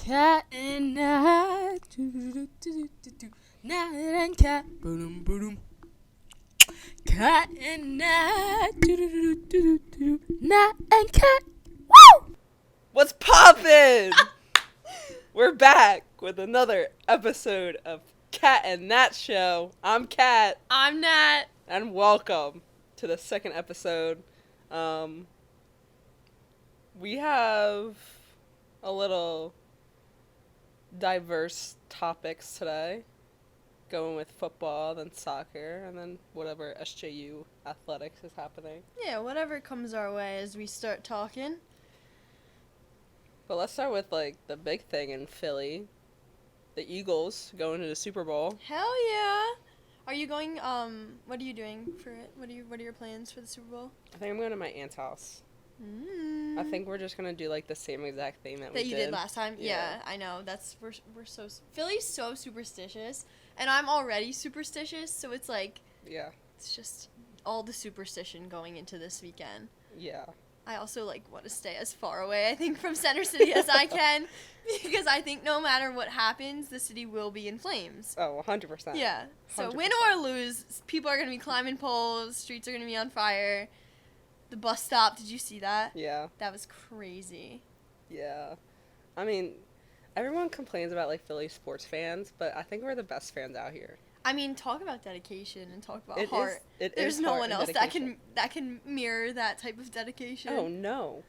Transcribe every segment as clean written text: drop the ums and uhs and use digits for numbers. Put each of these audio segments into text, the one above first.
Cat and Nat, Nat and Cat, boom boom. Cat and Nat, Nat and Cat. Woo! What's poppin'? We're back with another episode of Cat and Nat Show. I'm Cat. I'm Nat. And welcome to the second episode. We have a little diverse topics today. Going with football, then soccer, and then whatever SJU Athletics is happening. Yeah, whatever comes our way as we start talking. But let's start with, the big thing in Philly. The Eagles going to the Super Bowl. Hell yeah. Are you going, what are you doing for it? What are your plans for the Super Bowl? I think I'm going to my aunt's house. I think we're just going to do, the same exact thing that we you did last time? Yeah, I know. We're so, Philly's so superstitious, and I'm already superstitious, so it's yeah. It's just all the superstition going into this weekend. Yeah. I also, want to stay as far away, I think, from Center City as I can, because I think no matter what happens, the city will be in flames. Oh, 100%. Yeah. So 100%. win or lose, people are going to be climbing poles, streets are going to be on fire. The bus stop, did you see that? Yeah. That was crazy. Yeah. I mean, everyone complains about, Philly sports fans, but I think we're the best fans out here. I mean, talk about dedication and talk about It heart. There's no one else that can mirror that type of dedication. Oh, no.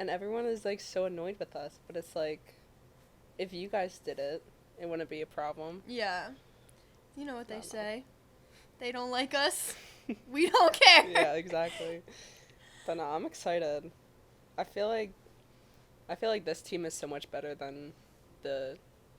And everyone is, so annoyed with us, but it's if you guys did it, it wouldn't be a problem. Yeah. You know what they say. They don't like us. We don't care. Yeah, exactly. But no, I'm excited. I feel like this team is so much better than the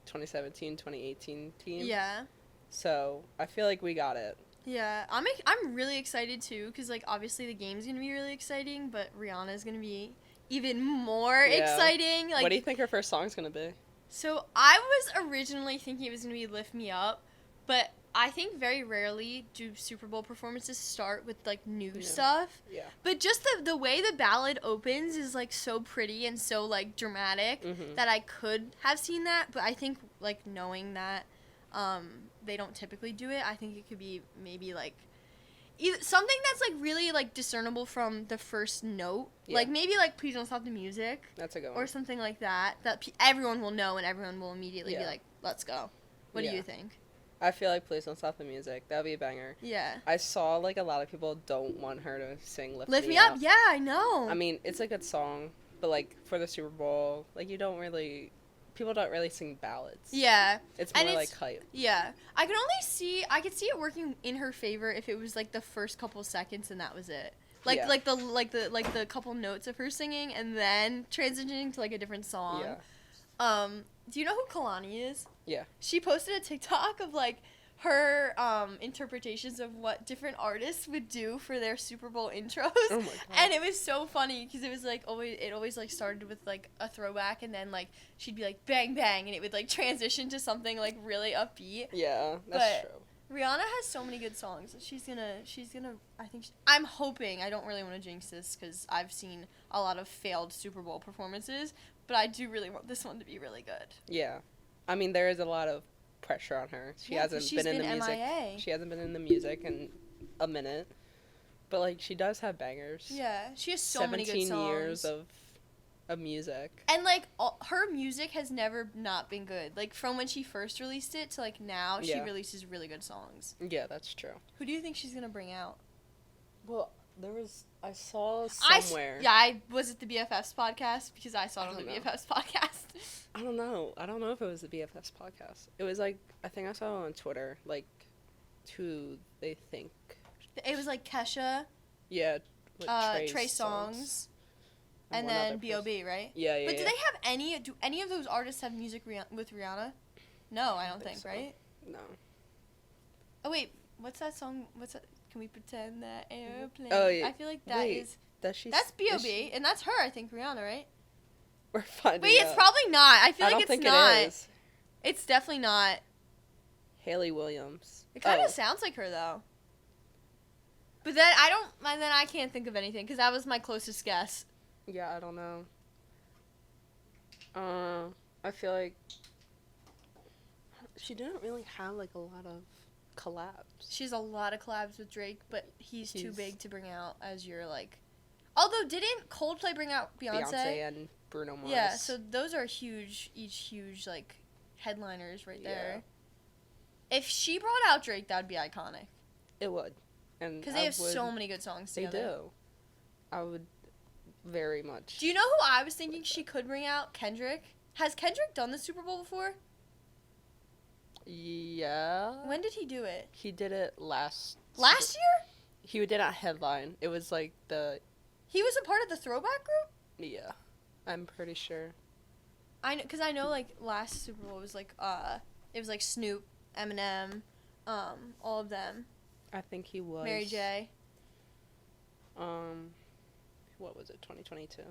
2017-2018 team. Yeah. So, I feel like we got it. Yeah. I'm really excited too cuz obviously the game's going to be really exciting, but Rihanna's going to be even more exciting. What do you think her first song's going to be? So, I was originally thinking it was going to be Lift Me Up, but I think very rarely do Super Bowl performances start with, new stuff. Yeah. But just the way the ballad opens is, so pretty and so, dramatic that I could have seen that. But I think, knowing that they don't typically do it, I think it could be maybe, either something that's, really, discernible from the first note. Yeah. Maybe, Please Don't Stop the Music. That's a good one. Or something like that everyone will know and everyone will immediately be let's go. What do you think? I feel like Please Don't Stop the Music. That would be a banger. Yeah. I saw, a lot of people don't want her to sing Lift Me Up. Yeah, I know. I mean, it's a good song, but, for the Super Bowl, people don't really sing ballads. Yeah. It's more hype. Yeah. I could see it working in her favor if it was, the first couple seconds and that was it. The couple notes of her singing and then transitioning to, a different song. Yeah. Do you know who Kalani is? Yeah. She posted a TikTok of, her interpretations of what different artists would do for their Super Bowl intros. Oh, my God. And it was so funny because it was, always started with, a throwback and then, she'd be bang, bang, and it would, transition to something, really upbeat. Yeah, that's true. Rihanna has so many good songs. She's gonna, I'm hoping, I don't really want to jinx this because I've seen a lot of failed Super Bowl performances, but I do really want this one to be really good. Yeah. I mean, there is a lot of pressure on her. She hasn't been in the music. MIA. She hasn't been in the music in a minute. But, she does have bangers. Yeah, she has so many good songs. 17 years of music. And, her music has never not been good. From when she first released it to, now, she releases really good songs. Yeah, that's true. Who do you think she's going to bring out? Well, I saw somewhere. Was it the BFFs podcast? Because I saw it on the BFFs podcast. I don't know. I don't know if it was the BFFs podcast. It was, I think I saw it on Twitter, who they think. It was, Kesha. Yeah. Trey Songz. And then B.O.B., right? Yeah. But do any of those artists have music with Rihanna? No, I don't think so. Right? No. Oh, wait. What's that song? Can we pretend that airplane? Oh, yeah. I feel like that's B.O.B., and that's her, I think, Rihanna, right? We're finding Wait, it's probably not. I feel I like don't it's think not. It is. It's definitely not. Haley Williams. It kind of sounds like her, though. But then I can't think of anything, because that was my closest guess. Yeah, I don't know. I feel like she didn't really have, like, a lot of collabs. She has a lot of collabs with Drake, but he's too big to bring out as your, like... Although, didn't Coldplay bring out Beyonce? Beyonce and Bruno Mars. Yeah, so those are huge, like, headliners right there. If she brought out Drake, that would be iconic. It would. Because they have so many good songs together. They do. I would very much. Do you know who I was thinking she could bring out? Kendrick. Has Kendrick done the Super Bowl before? Yeah. When did he do it? He did it last year? He did not headline. It was like He was a part of the throwback group? Yeah. I'm pretty sure. Because I know, like, last Super Bowl was, like, it was, like, Snoop, Eminem, all of them. I think he was. Mary J. What was it, 2022?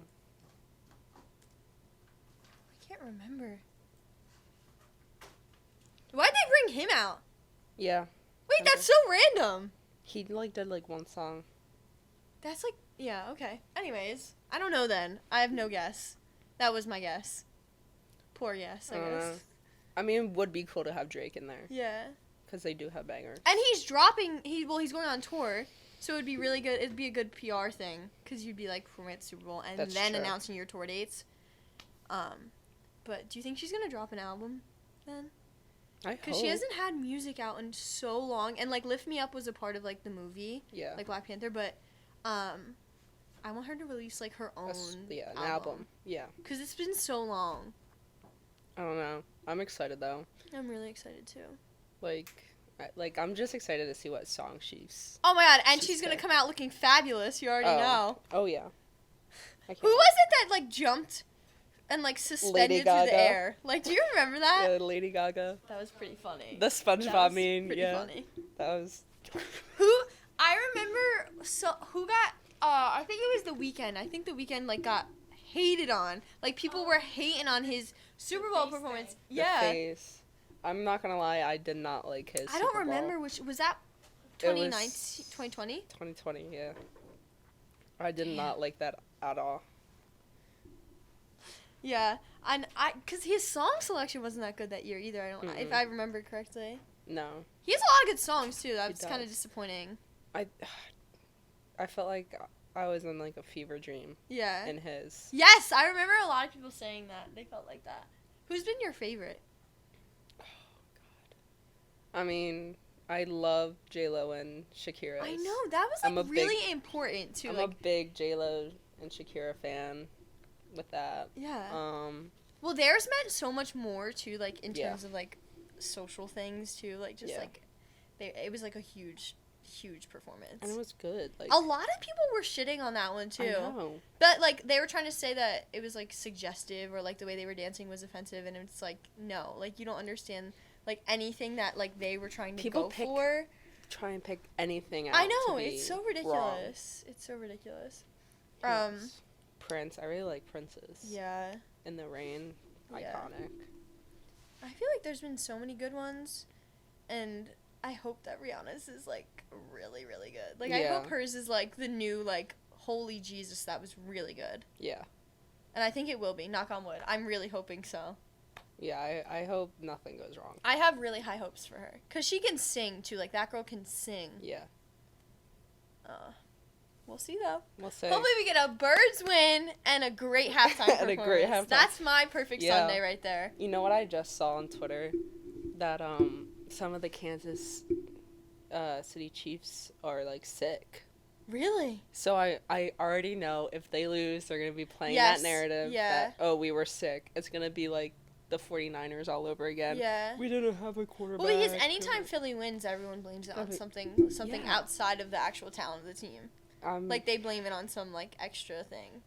I can't remember. Why'd they bring him out? Yeah. Wait, that's so random. He, like, did, like, one song. That's, like, yeah, okay. Anyways, I don't know then. I have no guess. That was my guess. Poor guess, I guess. I mean, it would be cool to have Drake in there. Yeah. Because they do have bangers. And he's going on tour, so it'd be really good. It'd be a good PR thing, because you'd be, like, performing at the Super Bowl and That's then true. announcing your tour dates. But do you think she's going to drop an album then? I hope. Because she hasn't had music out in so long, and, like, Lift Me Up was a part of, like, the movie. Yeah. Like, Black Panther, but, I want her to release, like, her own an album. Yeah. Because it's been so long. I don't know. I'm excited, though. I'm really excited, too. I'm just excited to see what song she's... Oh, my God, and she's going to come out looking fabulous. You already know. Oh, yeah. Who was it that, like, jumped and, like, suspended through the air? Like, do you remember that? Yeah, Lady Gaga. That was pretty funny. The SpongeBob meme, yeah. Funny. That was... I remember, who got, I think it was The Weeknd. I think The Weeknd, like, got hated on. Like, people were hating on his Super Bowl performance. Yeah. The face. I'm not gonna lie, I did not like his I don't remember which, was that 2019, 2020? 2020, yeah. I did not like that at all. Yeah, and because his song selection wasn't that good that year either, if I remember correctly. No. He has a lot of good songs, too. That was kind of disappointing. I felt like I was in, like, a fever dream. Yeah. In his. Yes, I remember a lot of people saying that. They felt like that. Who's been your favorite? Oh, God. I mean, I love J-Lo and Shakira. I know. That was, like, really important, too. I'm a big J-Lo and Shakira fan with that. Yeah. Well, theirs meant so much more, too, like, in terms of, like, social things, too. Like, just, like, it was, like, a huge performance. And it was good. Like, a lot of people were shitting on that one, too. I know. But, like, they were trying to say that it was, like, suggestive or, like, the way they were dancing was offensive. And it's, like, no. Like, you don't understand, like, anything that, like, they were trying to go for. Try and pick anything out. I know. It's so ridiculous. Wrong. It's so ridiculous. Yes. Prince. I really like Prince's. Yeah. In the Rain. Iconic. I feel like there's been so many good ones. And I hope that Rihanna's is, like, really, really good. Like, I hope hers is, like, the new, like, holy Jesus, that was really good. Yeah. And I think it will be, knock on wood. I'm really hoping so. Yeah, I hope nothing goes wrong. I have really high hopes for her. Because she can sing, too. Like, that girl can sing. Yeah. We'll see, though. We'll see. Hopefully we get a Birds win and a great halftime performance. And a great halftime. That's my perfect Sunday right there. You know what I just saw on Twitter? That, some of the Kansas City Chiefs are, like, sick. Really? So I already know if they lose, they're going to be playing that narrative that, oh, we were sick. It's going to be, like, the 49ers all over again. Yeah. We didn't have a quarterback. Well, because anytime Philly wins, everyone blames it on something outside of the actual talent of the team. Like, they blame it on some, like, extra thing.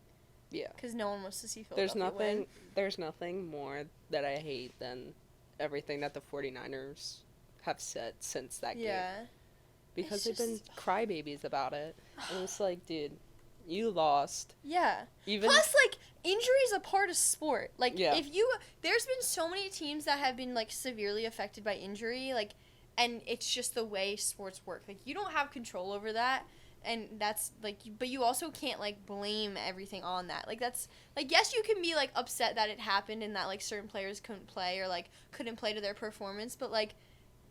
Yeah. Because no one wants to see Philadelphia win. There's nothing more that I hate than everything that the 49ers have said since that game. Yeah. Because they've been crybabies about it. And it's like, dude, you lost. Yeah. Plus, like, injury is a part of sport. Like, there's been so many teams that have been, like, severely affected by injury, like, and it's just the way sports work. Like, you don't have control over that. and that's, like, but you also can't, like, blame everything on that. Like, that's, like, yes, you can be, like, upset that it happened and that, like, certain players couldn't play or, like, couldn't play to their performance, but, like,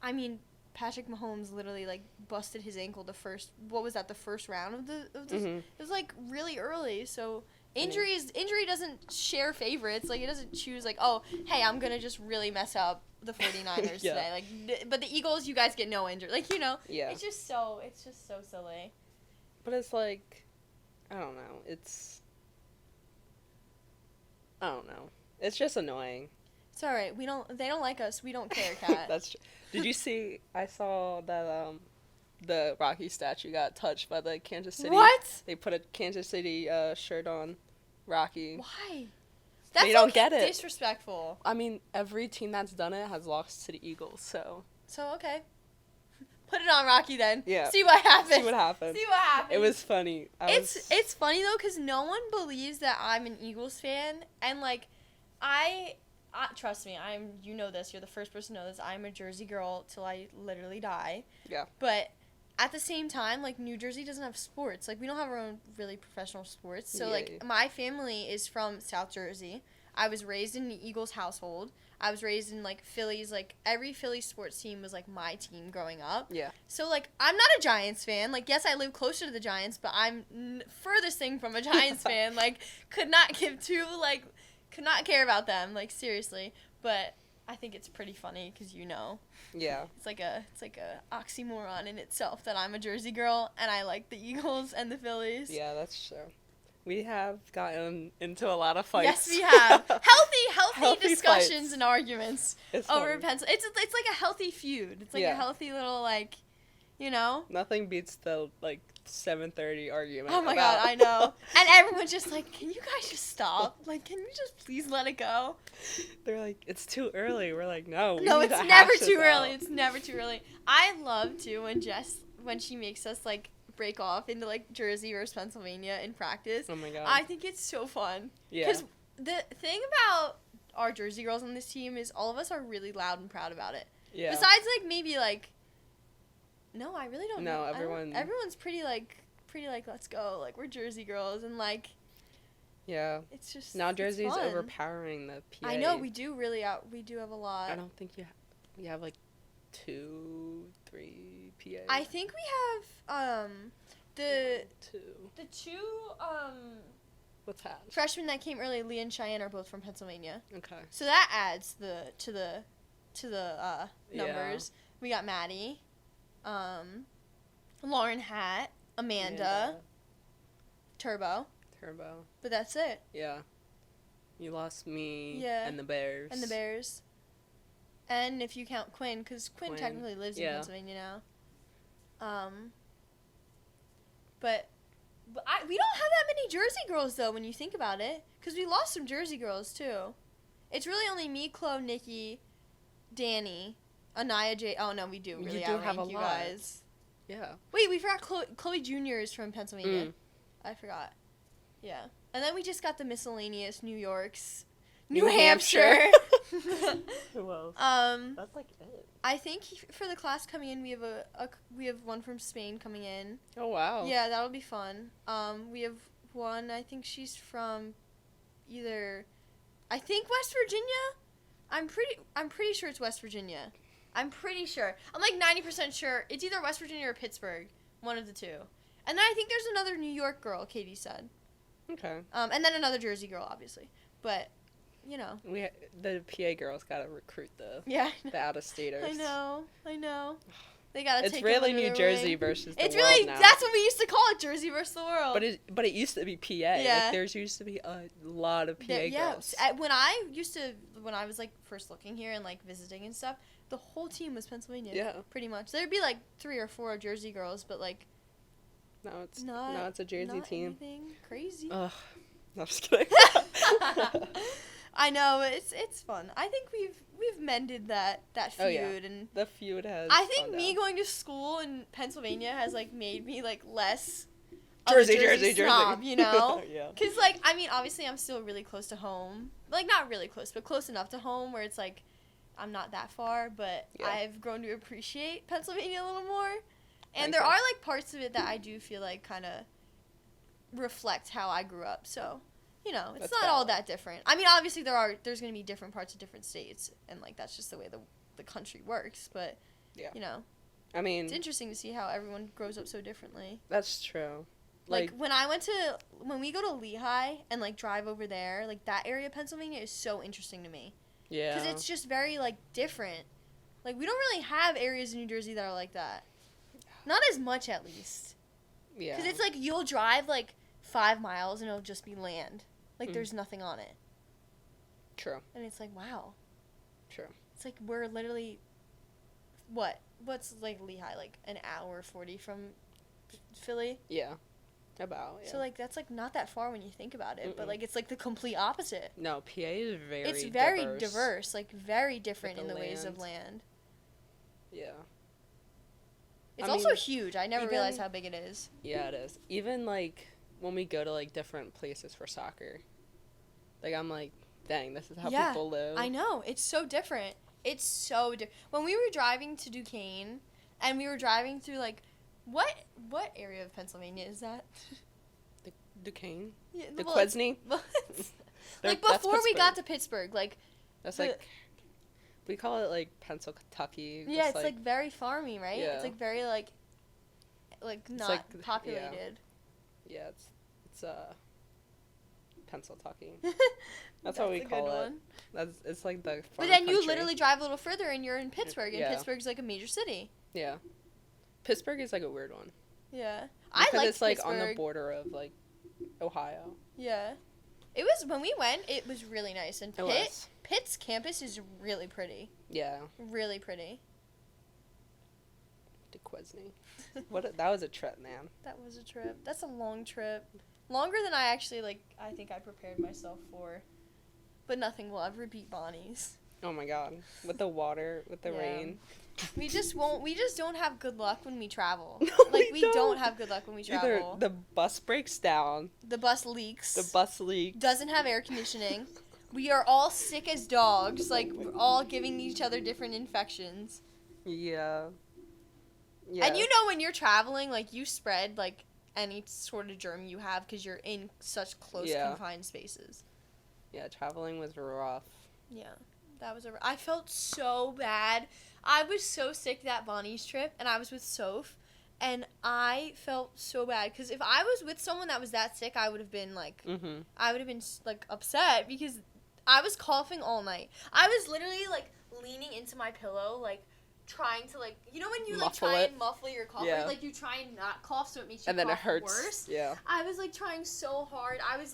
I mean, Patrick Mahomes literally, like, busted his ankle the first round of the it was, like, really early, so injury doesn't share favorites. Like, it doesn't choose, like, oh, hey, I'm gonna just really mess up the 49ers today. Like, but the Eagles, you guys get no injury. Like, you know, it's just so silly. But it's like, I don't know. I don't know. It's just annoying. It's all right. They don't like us. We don't care, Kat. That's true. Did you see? I saw that the Rocky statue got touched by the Kansas City. What? They put a Kansas City shirt on Rocky. Why? That's, they don't get it. Disrespectful. I mean, every team that's done it has lost to the Eagles, so. So, okay. Put it on Rocky then. Yeah. See what happens. See what happens. It was funny. It's funny though, because no one believes that I'm an Eagles fan, and like, I trust me, you know this, you're the first person to know this, I'm a Jersey girl till I literally die. Yeah. But at the same time, like, New Jersey doesn't have sports. Like, we don't have our own really professional sports. So, my family is from South Jersey. I was raised in the Eagles household. I was raised in, like, Phillies. Like, every Phillies sports team was, like, my team growing up. Yeah. So, like, I'm not a Giants fan. Like, yes, I live closer to the Giants, but I'm furthest thing from a Giants fan. Like, could not care about them. Like, seriously. But I think it's pretty funny because, you know. Yeah. It's like a oxymoron in itself that I'm a Jersey girl and I like the Eagles and the Phillies. Yeah, that's true. We have gotten into a lot of fights. Yes, we have. Healthy discussions fights. And arguments over pencil. It's like a healthy feud. It's like a healthy little, like, you know. Nothing beats the, like, 7:30 argument. Oh my god, I know. And everyone's just like, can you guys just stop? Like, can you just please let it go? They're like, it's too early. We're like, no. No, it's never too early. It's never too early. I love too when she makes us, like, break off into, like, Jersey versus Pennsylvania in practice. Oh my god. I think it's so fun. Yeah. Because the thing about our Jersey girls on this team is all of us are really loud and proud about it. Yeah. Besides, like, maybe, like, no, I really don't know. No, everyone's pretty, like, let's go. Like, we're Jersey girls, and, like, yeah. It's just, now Jersey's fun. Overpowering the PA. I know, we do have a lot. I don't think we have, like, 2, 3 PAs. I think we have, the two, what's that? freshmen that came early, Leah and Cheyenne, are both from Pennsylvania. Okay. So that adds to the numbers. Yeah. We got Maddie, Lauren Hatt, Amanda. Turbo. But that's it. Yeah. You lost me. Yeah. And the Bears. And if you count Quinn, because Quinn technically lives in Pennsylvania now. But we don't have that many Jersey girls, though, when you think about it. Because we lost some Jersey girls, too. It's really only me, Chloe, Nikki, Danny, Anaya, J. Oh, no, we do really outrank you guys. Yeah. Wait, we forgot Chloe Jr. is from Pennsylvania. I forgot. Yeah. And then we just got the miscellaneous New Yorks. New Hampshire. Who else? That's like it. I think for the class coming in, we have one from Spain coming in. Oh wow. Yeah, that'll be fun. We have one. I think she's from I think West Virginia. I'm pretty sure it's West Virginia. I'm pretty sure. I'm like 90% sure it's either West Virginia or Pittsburgh. One of the two. And then I think there's another New York girl, Katie said. Okay. And then another Jersey girl, obviously. But, you know. The PA girls gotta recruit the out-of-staters. I know. They gotta take. It's really New Jersey versus the world. It's really now. That's what we used to call it, Jersey versus the world. But it used to be PA. Yeah. Like, there's used to be a lot of PA girls. Yeah. When I was like first looking here and like visiting and stuff, the whole team was Pennsylvania. Yeah. Pretty much. There'd be like 3 or 4 Jersey girls, but like. No, it's a Jersey team. Anything crazy. Ugh. No, I'm just kidding. I know, it's fun. I think we've mended that feud. Oh, yeah. And the feud has. I think me going to school in Pennsylvania has like made me like less Jersey snob, you know? Yeah. Because like I mean, obviously I'm still really close to home. Like not really close, but close enough to home where it's like I'm not that far, but I've grown to appreciate Pennsylvania a little more. And there are, like, parts of it that I do feel like kind of reflect how I grew up. So, you know, it's not all that different. I mean, obviously there's going to be different parts of different states. And, like, that's just the way the country works. But, you know. I mean. It's interesting to see how everyone grows up so differently. That's true. Like, when we go to Lehigh and, like, drive over there, like, that area of Pennsylvania is so interesting to me. Yeah. Because it's just very, like, different. Like, we don't really have areas in New Jersey that are like that. Not as much, at least. Yeah. Because it's like you'll drive like 5 miles and it'll just be land. Like there's nothing on it. True. And it's like, wow. True. It's like we're literally, what's like Lehigh, like an hour 40 from Philly? Yeah. About, yeah. So like that's like not that far when you think about it, but like it's like the complete opposite. No, PA is It's very diverse, like very different in the ways of land. Yeah. It's also huge. I never realized how big it is. Yeah, it is. Even, like, when we go to, like, different places for soccer. Like, I'm like, dang, this is how people live. I know. It's so different. It's so different. When we were driving to Duquesne, and we were driving through, like, what area of Pennsylvania is that? Duquesne? Yeah, Duquesne? Like, before we got to Pittsburgh, like... That's, like... We call it, like, Pennsylvania. Yeah, it's, like, very farmy, right? Yeah. It's, like, very, like not like, populated. Yeah, it's pencil talking. That's what we call it. It's, like, the But then you literally drive a little further and you're in Pittsburgh, and Pittsburgh's, like, a major city. Yeah. Pittsburgh is, like, a weird one. Yeah. Because it's, like, on the border of, like, Ohio. Yeah. It was, when we went, it was really nice. And Pitt's campus is really pretty. Yeah. Really pretty. Duquesne. That was a trip, man. That was a trip. That's a long trip. Longer than I actually, like, I think I prepared myself for. But nothing will ever beat Bonnie's. Oh my god. With the water, with the rain. We just don't have good luck when we travel. No, like, we don't have good luck when we travel. Either the bus breaks down. The bus leaks. Doesn't have air conditioning. We are all sick as dogs. Like, we're all giving each other different infections. Yeah. And you know when you're traveling, like, you spread, like, any sort of germ you have because you're in such close, confined spaces. Yeah, traveling was rough. Yeah. That was I felt so bad. I was so sick that Bonnie's trip, and I was with Soph, and I felt so bad because if I was with someone that was that sick, I would have been like, upset because I was coughing all night. I was literally like leaning into my pillow, like trying to like, you know when you like try and muffle your cough, or, like you try and not cough so it makes you and then cough it hurts worse. Yeah. I was like trying so hard. I'm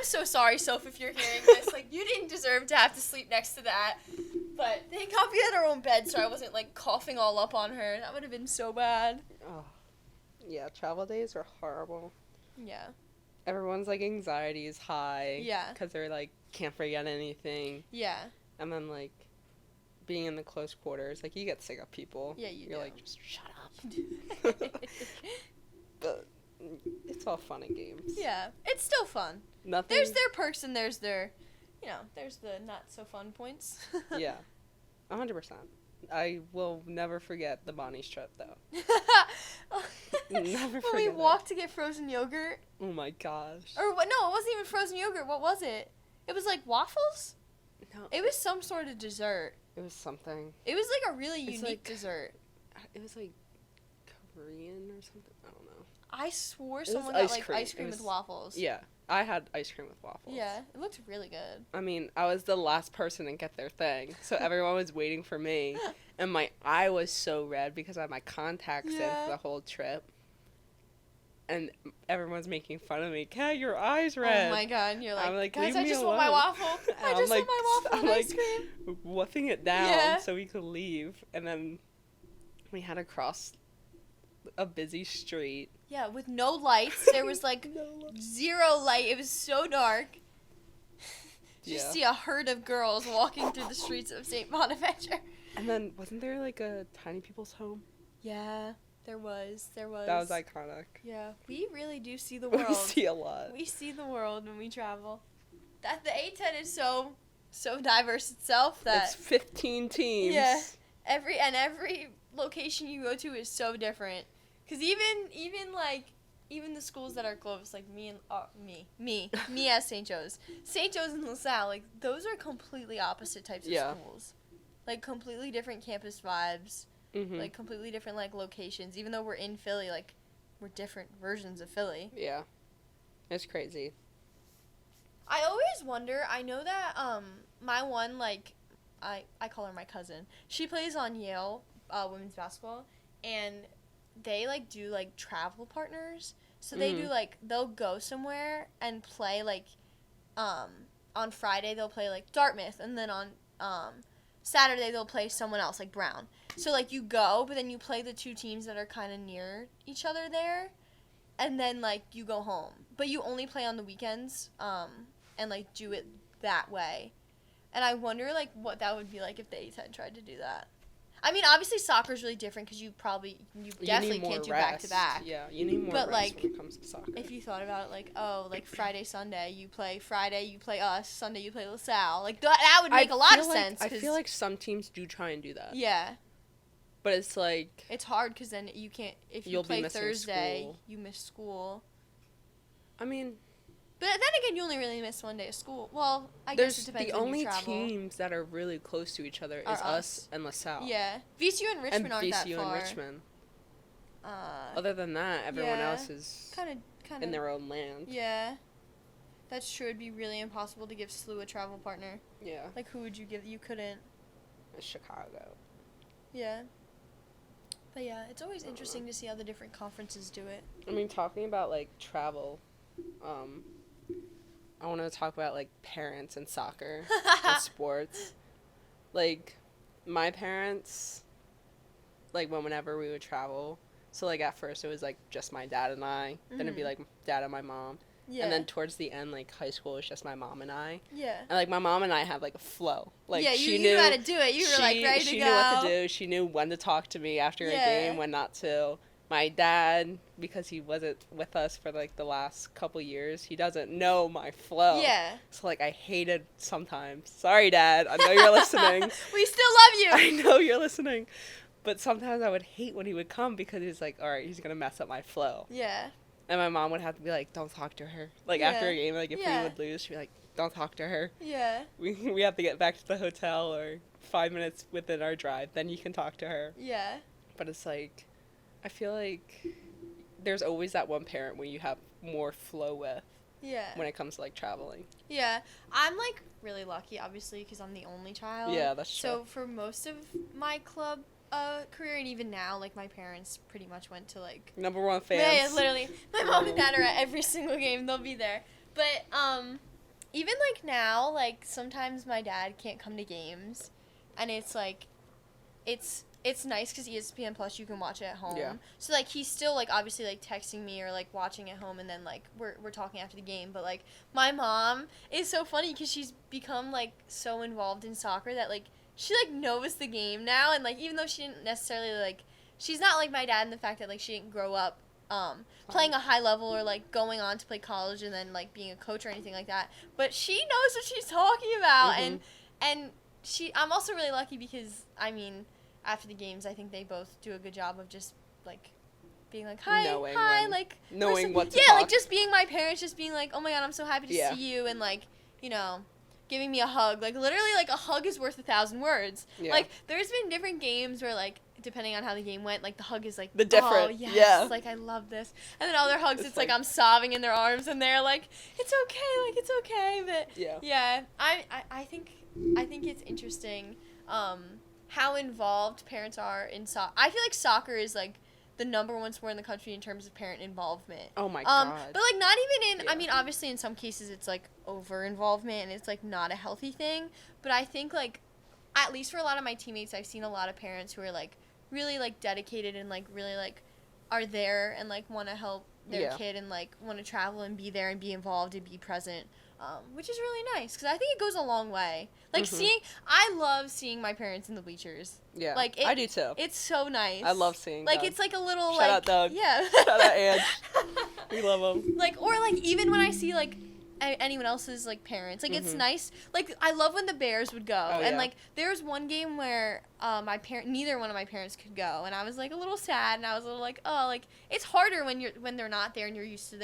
so sorry, Soph, if you're hearing this. Like, you didn't deserve to have to sleep next to that. But thank God we had our own bed, so I wasn't like coughing all up on her. That would have been so bad. Oh. Yeah, travel days are horrible. Yeah. Everyone's like anxiety is high. Yeah. Because they're like can't forget anything. Yeah. And then like being in the close quarters, like you get sick of people. Yeah, you're like, just shut up. But it's all fun and games. Yeah, it's still fun. There's their perks and there's their, there's the not so fun points. Yeah, 100%. I will never forget the Bonnie's trip though. Never forget. When we walked to get frozen yogurt. Oh my gosh. Or what? No, it wasn't even frozen yogurt. What was it? It was like waffles. No. It was some sort of dessert. It was something. It was like a really unique dessert. It was like Korean or something. I don't know. I swore someone got like ice cream with waffles. Yeah, I had ice cream with waffles. Yeah, it looked really good. I mean, I was the last person to get their thing, so everyone was waiting for me, and my eye was so red because I had my contacts in for the whole trip. And everyone's making fun of me. Kat, your eyes red. Oh my god! And you're like, I'm like, guys, leave I me just alone. want my waffle. I just want my waffle and ice cream. Woofing it down so we could leave, and then we had to cross a busy street. Yeah, with no lights. There was like zero light. It was so dark. Just see a herd of girls walking through the streets of St. Bonaventure. And then wasn't there like a Tiny People's Home? Yeah. There was. That was iconic. Yeah, we really do see the world. We see a lot. We see the world when we travel. That the A10 is so diverse itself that it's 15 teams. Yeah, every location you go to is so different. Because even the schools that are close, like me as St. Joe's. St. Joe's and LaSalle, like, those are completely opposite types of schools. Like, completely different campus vibes. Like, completely different, like, locations. Even though we're in Philly, like, we're different versions of Philly. Yeah. It's crazy. I always wonder, I know that, my one, like, I call her my cousin. She plays on Yale women's basketball, and they, like, do, like, travel partners. So they do, like, they'll go somewhere and play, like, on Friday they'll play, like, Dartmouth, and then on, Saturday they'll play someone else, like Brown. So, like, you go, but then you play the two teams that are kind of near each other there, and then, like, you go home. But you only play on the weekends, and, like, do it that way. And I wonder, like, what that would be like if the A-10 tried to do that. I mean, obviously soccer's really different because you definitely can't do back-to-back. Yeah, you need more rest like, when it comes to soccer. If you thought about it, like, oh, like, Friday, you play us, Sunday you play LaSalle. Like, that would make a lot of sense. I feel like some teams do try and do that. Yeah. But it's like... It's hard because then you can't... If you play Thursday, you miss school. I mean... But then again, you only really miss one day of school. Well, I guess it depends on you travel. The only teams that are really close to each other is us and LaSalle. Yeah. VCU and Richmond aren't that far. VCU and Richmond. Other than that, everyone else is kind of in their own land. Yeah. That's true. It'd be really impossible to give SLU a travel partner. Yeah. Like, who would you give? You couldn't. Chicago. Yeah. But yeah, it's always interesting to see how the different conferences do it. I mean, talking about, like, travel, I want to talk about, like, parents and soccer and sports. Like, my parents, like, whenever we would travel, so, like, at first it was, like, just my dad and I. Then it'd be, like, dad and my mom. Yeah. And then towards the end, like, high school was just my mom and I. Yeah. And, like, my mom and I had, like, a flow. Like, yeah, you knew how to do it. You were, like, ready to go. She knew what to do. She knew when to talk to me after a game, when not to. My dad, because he wasn't with us for, like, the last couple years, he doesn't know my flow. Yeah. So, like, I hated sometimes. Sorry, Dad. I know you're listening. We still love you. I know you're listening. But sometimes I would hate when he would come because he's like, all right, he's going to mess up my flow. Yeah. And my mom would have to be like, don't talk to her. Like, after a game, like, if we would lose, she'd be like, don't talk to her. Yeah. We have to get back to the hotel or 5 minutes within our drive. Then you can talk to her. Yeah. But it's like... I feel like there's always that one parent where you have more flow with. Yeah. When it comes to, like, traveling. Yeah. I'm, like, really lucky, obviously, because I'm the only child. Yeah, that's true. So for most of my club career, and even now, like, my parents pretty much went to, like... Number one fans. Yeah, literally. My mom and dad are at every single game. They'll be there. But, even, like, now, like, sometimes my dad can't come to games. And it's, like, it's nice because ESPN Plus, you can watch it at home. Yeah. So, like, he's still, like, obviously, like, texting me or, like, watching at home, and then, like, we're talking after the game. But, like, my mom is so funny because she's become, like, so involved in soccer that, like, she, like, knows the game now. And, like, even though she didn't necessarily, like, she's not like my dad in the fact that, like, she didn't grow up playing a high level or, like, going on to play college and then, like, being a coach or anything like that. But she knows what she's talking about. Mm-hmm. And I'm also really lucky because, I mean... After the games, I think they both do a good job of just, like, being like, knowing what to talk. Like, just being my parents, just being like, oh, my God, I'm so happy to see you, and, like, you know, giving me a hug. Like, literally, like, a hug is worth 1,000 words. Yeah. Like, there's been different games where, like, depending on how the game went, like, the hug is, like, the different, oh, yes, like, I love this. And then other hugs, it's like I'm sobbing in their arms, and they're like, it's okay, but, yeah, I think it's interesting, how involved parents are in soccer. I feel like soccer is, like, the number one sport in the country in terms of parent involvement. Oh, my God. But, like, not even in, I mean, obviously in some cases it's, like, over-involvement and it's, like, not a healthy thing. But I think, like, at least for a lot of my teammates, I've seen a lot of parents who are, like, really, like, dedicated and, like, really, like, are there and, like, want to help their kid and, like, want to travel and be there and be involved and be present. Which is really nice, because I think it goes a long way. Like, I love seeing my parents in the bleachers. Yeah, like, I do too. It's so nice. I love seeing like, them. It's like a little, Shout out Doug. Yeah. Shout out Ange. We love them. Like, or, like, even when I see, like, anyone else's like parents. Like it's nice. Like I love when the Bears would go, and like there was one game where neither one of my parents could go, and I was like a little sad, and I was a little like, oh, like it's harder when they're not there and you're used to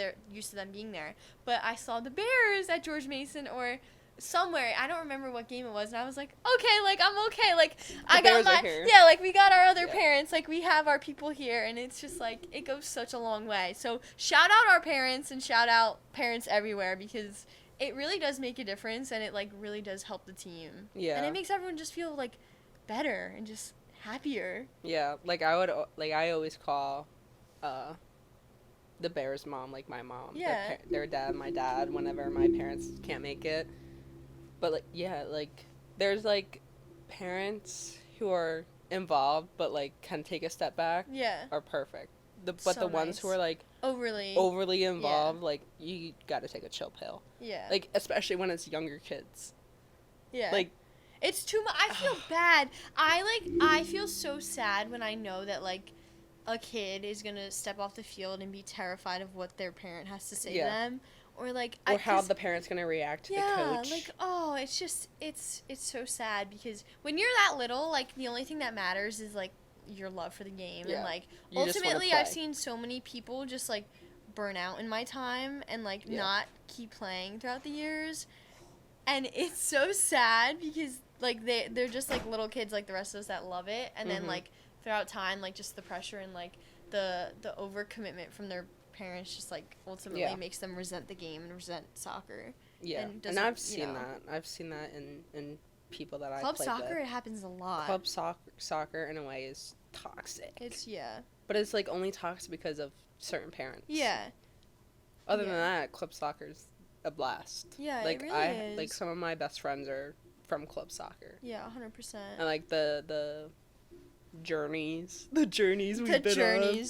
them being there. But I saw the Bears at George Mason or somewhere, I don't remember what game it was, and I was like, okay, like I'm okay, like I got my like we got our other parents, like we have our people here, and it's just like it goes such a long way. So shout out our parents and shout out parents everywhere, because it really does make a difference, and it like really does help the team. Yeah. And it makes everyone just feel like better and just happier. Yeah, like I always call the Bears mom like my mom. Yeah. Their dad, my dad, whenever my parents can't make it. But, like, yeah, like, there's, like, parents who are involved but, like, can take a step back. Yeah. Are perfect. But the ones who are, like, overly involved, like, you gotta take a chill pill. Yeah. Like, especially when it's younger kids. Yeah. Like, it's too much. I feel bad. I feel so sad when I know that, like, a kid is gonna step off the field and be terrified of what their parent has to say to them. Or like, how the parent's gonna react to the coach. Yeah, like, oh, it's just it's so sad, because when you're that little, like the only thing that matters is like your love for the game, and like you ultimately I've seen so many people just like burn out in my time and like not keep playing throughout the years, and it's so sad because like they're just like little kids like the rest of us that love it, and then like throughout time, like just the pressure and like the overcommitment from their parents just like ultimately makes them resent the game and resent soccer. Yeah, and I've seen that. I've seen that in people that I played with. Club soccer, it happens a lot. Club soccer in a way is toxic. It's but it's like only toxic because of certain parents. Yeah. Other than that, club soccer's a blast. Yeah, like it really is. Like some of my best friends are from club soccer. Yeah, 100%. And like the journeys we've been on.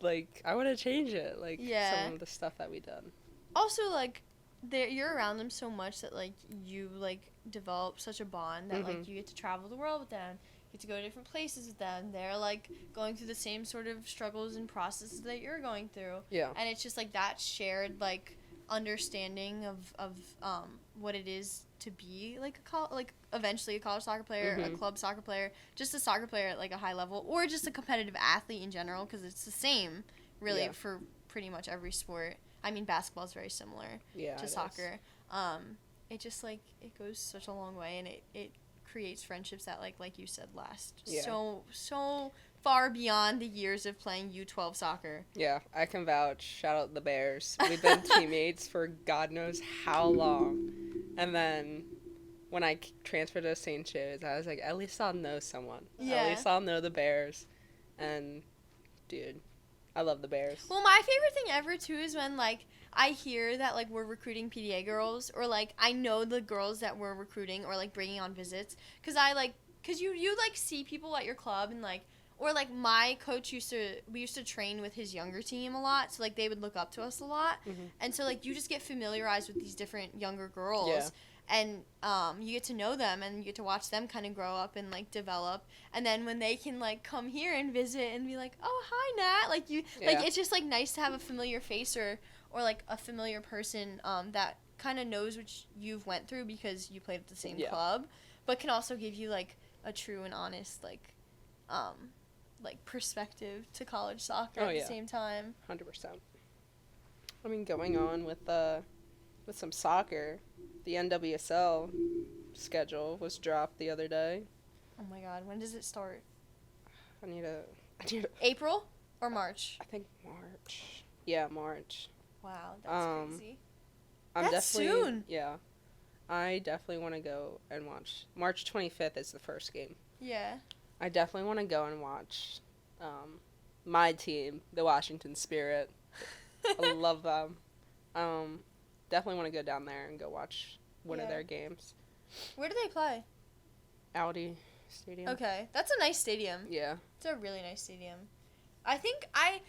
Like, I want to change it, like, some of the stuff that we done. Also, like, you're around them so much that, like, you, like, develop such a bond that, like, you get to travel the world with them, you get to go to different places with them. They're, like, going through the same sort of struggles and processes that you're going through. Yeah. And it's just, like, that shared, like, understanding of what it is to be like eventually a college soccer player, a club soccer player, just a soccer player at like a high level, or just a competitive athlete in general, because it's the same really for pretty much every sport. I mean, basketball is very similar to soccer. It just like it goes such a long way, and it creates friendships that like you said last so far beyond the years of playing U12 soccer. Yeah, I can vouch. Shout out the Bears. We've been teammates for God knows how long. And then when I transferred to St. Joe's, I was like, at least I'll know someone. Yeah. At least I'll know the Bears. And, dude, I love the Bears. Well, my favorite thing ever, too, is when, like, I hear that, like, we're recruiting PDA girls, or, like, I know the girls that we're recruiting or, like, bringing on visits. Because you, like, see people at your club and, like, or, like, my coach we used to train with his younger team a lot, so, like, they would look up to us a lot. And so, like, you just get familiarized with these different younger girls. Yeah. And you get to know them, and you get to watch them kind of grow up and, like, develop. And then when they can, like, come here and visit and be like, oh, hi, Nat. Like, like, it's just, like, nice to have a familiar face or like, a familiar person that kind of knows what you've went through because you played at the same club, but can also give you, like, a true and honest, like perspective to college soccer at the same time. 100%. I mean, going on with some soccer, the NWSL schedule was dropped the other day. Oh my God, when does it start? I need to April or March? I think March. Yeah, March. Wow, that's crazy. That's soon. Yeah. I definitely want to go and watch. March 25th is the first game. Yeah. I definitely want to go and watch my team, the Washington Spirit. I love them. Definitely want to go down there and go watch one of their games. Where do they play? Audi Stadium. Okay. That's a nice stadium. Yeah. It's a really nice stadium. I think I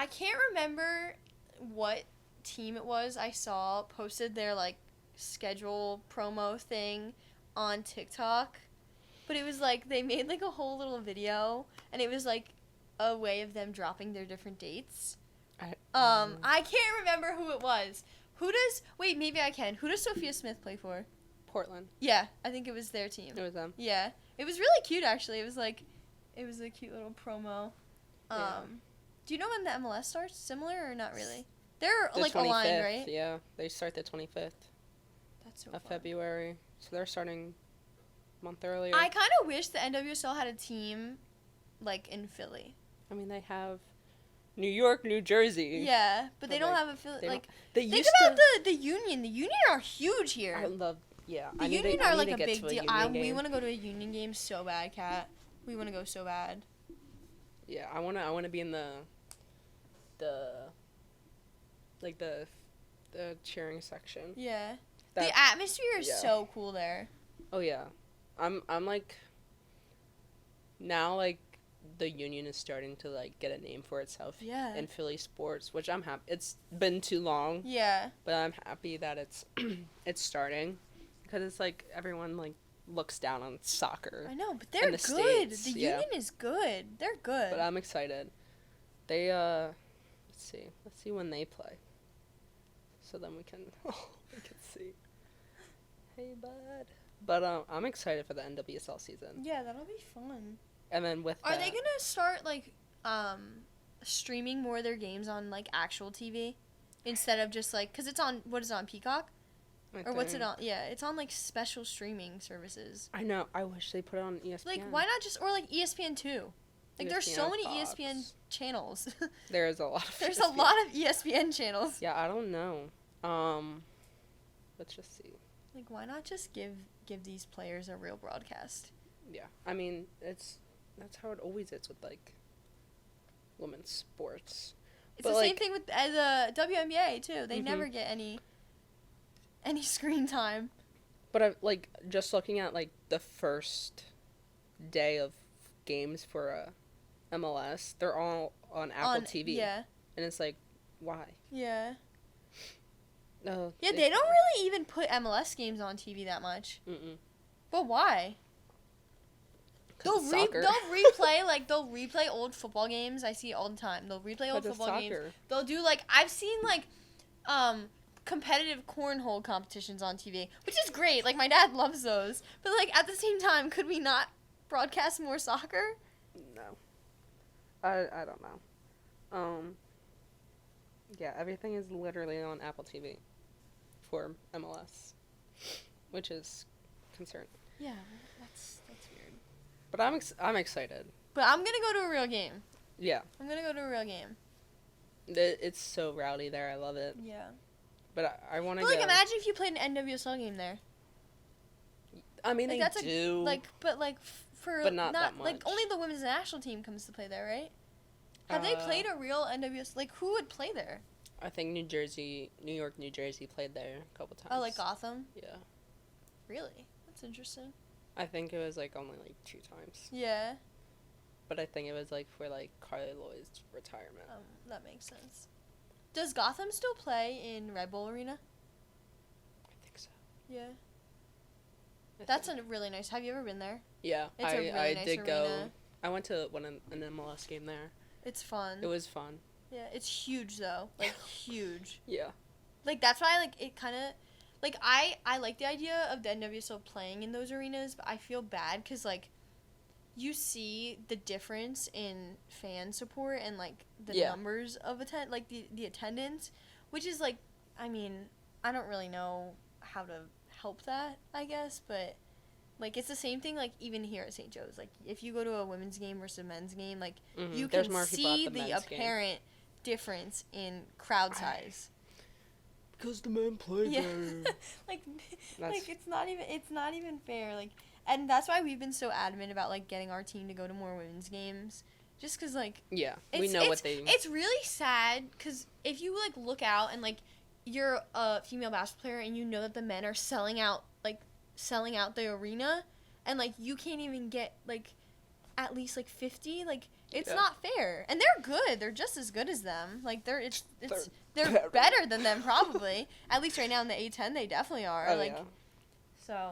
can't remember what team it was I saw posted their, like, schedule promo thing on TikTok. But it was, like, they made, like, a whole little video, and it was, like, a way of them dropping their different dates. I can't remember who it was. Maybe I can. Who does Sophia Smith play for? Portland. Yeah, I think it was their team. It was them. Yeah. It was really cute, actually. It was a cute little promo. Do you know when the MLS starts? Similar or not really? They're, like, aligned, right? Yeah, they start the 25th. That's so of fun. February. So they're starting a month earlier. I kind of wish the NWSL had a team, like, in Philly. I mean, they have New York, New Jersey. Yeah, but they don't have a Philly. Like, think about the Union. The Union are huge here. I love, yeah. The Union are, like, a big deal. We want to go to a Union game so bad, Kat. We want to go so bad. Yeah, I wanna be in the cheering section. Yeah. The atmosphere is so cool there. Oh yeah. I'm like now, like, the Union is starting to, like, get a name for itself in Philly sports, which I'm happy. It's been too long. Yeah. But I'm happy that it's starting, because it's like everyone, like, looks down on soccer. I know, but they're good. States. The Union is good. They're good. But I'm excited. They let's see when they play. So then we can see. Hey, bud. But I'm excited for the NWSL season. Yeah, that'll be fun. And then Are they gonna start, like, streaming more of their games on, like, actual TV instead of just, like, because it's on, what is it on, Peacock? What's it on? Yeah, it's on, like, special streaming services. I know. I wish they put it on ESPN. Like, why not just, or, like, ESPN2? Like, there's so many Fox. ESPN channels. There's a lot of There's a lot of ESPN channels. Yeah, I don't know. Let's just see. Like, why not just give these players a real broadcast? Yeah. I mean, that's how it always is with, like, women's sports. It's the same thing with the WNBA, too. They never get any screen time. But like, just looking at, like, the first day of games for MLS, they're all on Apple TV. Yeah. And it's like, why? Yeah. No. Yeah, they don't really even put MLS games on TV that much. Mm-mm. But why? They'll replay old football games. I see it all the time. They'll replay old football games. They'll do, like, I've seen, like, competitive cornhole competitions on TV, which is great. Like, my dad loves those. But, like, at the same time, could we not broadcast more soccer? No. I don't know. Yeah, everything is literally on Apple TV for MLS, which is concerning. Yeah, that's weird. But I'm excited. But I'm gonna go to a real game. Yeah. I'm gonna go to a real game. It's so rowdy there. I love it. Yeah. But I want to. But, like, imagine if you played an NWSL game there. I mean, like, they do. But not that much. Like, only the women's national team comes to play there, right? Have they played a real NWSL? Like, who would play there? I think New York, New Jersey played there a couple times. Oh, like Gotham? Yeah. Really? That's interesting. I think it was, like, only, like, 2 times. Yeah. But I think it was, like, for, like, Carly Lloyd's retirement. That makes sense. Does Gotham still play in Red Bull Arena? I think so. Yeah. That's a really nice. Have you ever been there? Yeah, it's a really nice did arena. go. I went to an MLS game there. It's fun. It was fun. Yeah, it's huge though. Like, huge. Yeah. Like, that's why, like, it kind of, like, I like the idea of the NWSL playing in those arenas, but I feel bad because, like, you see the difference in fan support and, like, the numbers of the attendance, which is, like, I mean, I don't really know how to help that, I guess, but, like, it's the same thing, like, even here at St. Joe's. Like, if you go to a women's game versus a men's game, like, you can see the apparent difference in crowd size. Because the men play there. like it's not even fair. Like, and that's why we've been so adamant about, like, getting our team to go to more women's games. Just because, like... Yeah, we know what they... It's really sad, because if you, like, look out and, like, you're a female basketball player and you know that the men are selling out the arena, and, like, you can't even get, like, at least, like, 50, like, it's not fair. And they're good. They're just as good as them. Like, they're better than them, probably. At least right now in the A10, they definitely are. Oh, like, yeah. So.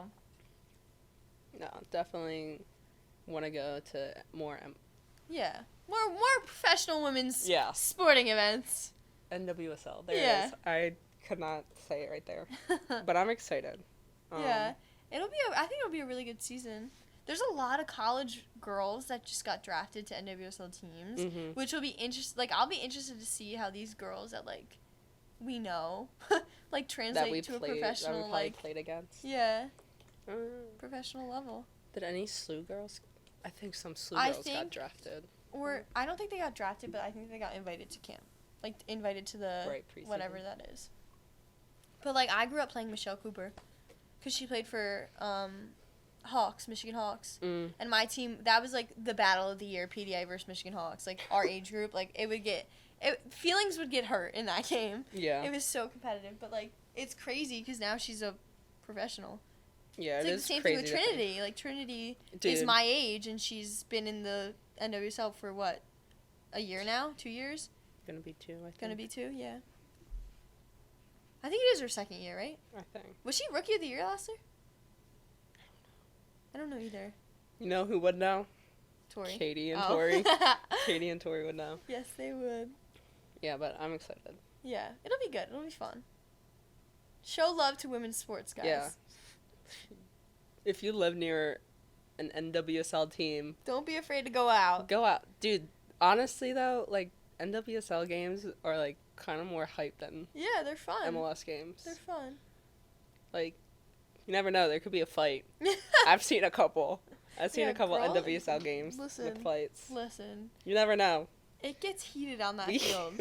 No, definitely want to go to more... more professional women's sporting events. NWSL. There it is. Could not say it right there. But I'm excited. Yeah. I think it'll be a really good season. There's a lot of college girls that just got drafted to NWSL teams, which will be interesting. Like, I'll be interested to see how these girls that, like, we know, like, translate to a professional, that we like, played against. Yeah. Professional level. Did any SLU girls? I think some SLU girls got drafted. Or, I don't think they got drafted, but I think they got invited to camp. Like, invited to the, whatever that is. But, like, I grew up playing Michelle Cooper. Because she played for, Hawks, Michigan Hawks. And my team, that was, like, the battle of the year, PDI versus Michigan Hawks. Like, our age group, like, feelings would get hurt in that game. Yeah. It was so competitive. But, like, it's crazy because now she's a professional. Yeah, it's like the same thing with Trinity. Like, Trinity is my age, and she's been in the NWSL for, what, a year now? 2 years? Gonna be 2, I think. Gonna be 2, yeah. I think it is her second year, right? I think. Was she Rookie of the Year last year? I don't know either. You know who would know? Tori. Katie and Tori. Katie and Tori would know. Yes, they would. Yeah, but I'm excited. Yeah, it'll be good. It'll be fun. Show love to women's sports, guys. Yeah. If you live near an NWSL team, don't be afraid to go out. Go out. Dude, honestly, though, like, NWSL games are, like, kind of more hype than they're fun. MLS games. They're fun. Like, you never know. There could be a fight. I've seen a couple. I've seen a couple NWSL games with fights. Listen. You never know. It gets heated on that field.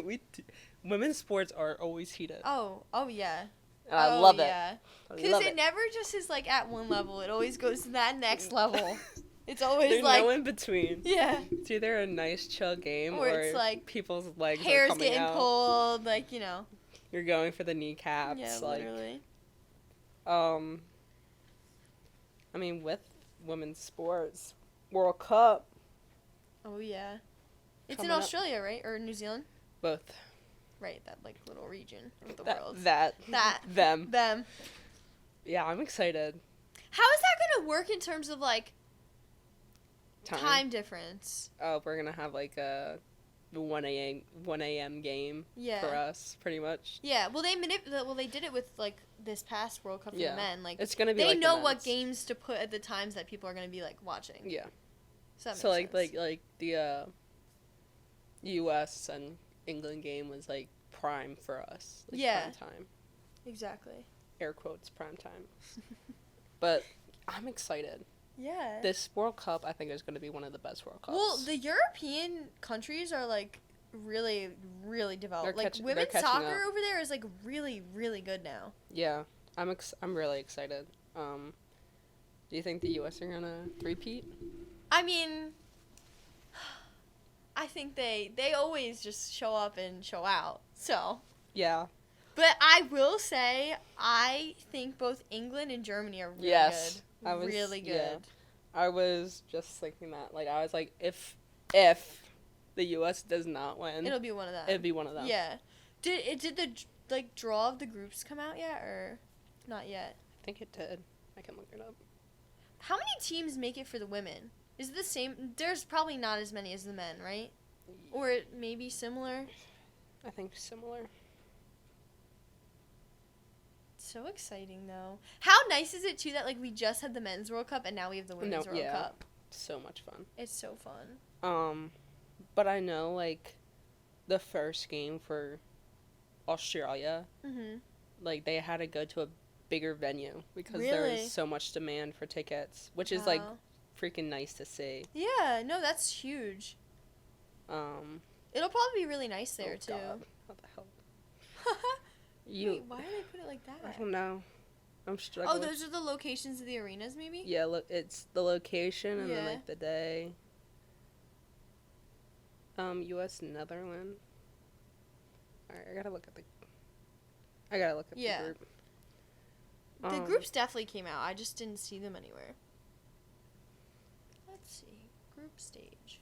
Women's sports are always heated. Oh yeah. I love it. Yeah. Because it never just is, like, at one level. It always goes to that next level. It's always There's like no in between. Yeah. It's either a nice chill game or it's like people's legs hair's are coming getting out. pulled, like, you know. You're going for the kneecaps. Yeah, like, literally. I mean, with women's sports, World Cup. Oh yeah. It's in Australia, right? Or New Zealand? Both. Right, that, like, little region of the world. Them. Yeah, I'm excited. How is that going to work in terms of, like, time difference? Oh, we're going to have, like, a 1 a.m. game for us, pretty much. Yeah, well, they did it with, like, this past World Cup for the men. Like, it's gonna be they like know what games to put at the times that people are going to be, like, watching. Yeah. So like the U.S. and England game was, like, prime for us. Like, prime time. Exactly. Air quotes, prime time. But I'm excited. Yeah. This World Cup, I think, is going to be one of the best World Cups. Well, the European countries are, like, really, really developed. Women's soccer over there is, like, really, really good now. Yeah. I'm really excited. Do you think the U.S. are going to three-peat? I mean, I think they always just show up and show out. So. Yeah. But I will say, I think both England and Germany are really good. Really good. Yeah. I was just thinking that. Like, I was like, if the U.S. does not win, it'll be one of them. It'd be one of them. Yeah. Did the, like, draw of the groups come out yet, or not yet? I think it did. I can look it up. How many teams make it for the women? Is it the same? There's probably not as many as the men, right? Or maybe similar? I think similar. So exciting, though. How nice is it, too, that, like, we just had the men's World Cup and now we have the women's World Cup? So much fun. It's so fun. But I know, like, the first game for Australia, like, they had to go to a bigger venue because there was so much demand for tickets, which is, like, freaking nice to see. Yeah, no, that's huge. It'll probably be really nice there, too. God. What the hell? Wait, why did they put it like that? I don't know. I'm struggling. Oh, those are the locations of the arenas, maybe? Yeah, look, it's the location and then, like, the day. U.S. Netherlands. Alright, I gotta look at the group. The groups definitely came out. I just didn't see them anywhere. Let's see. Group stage.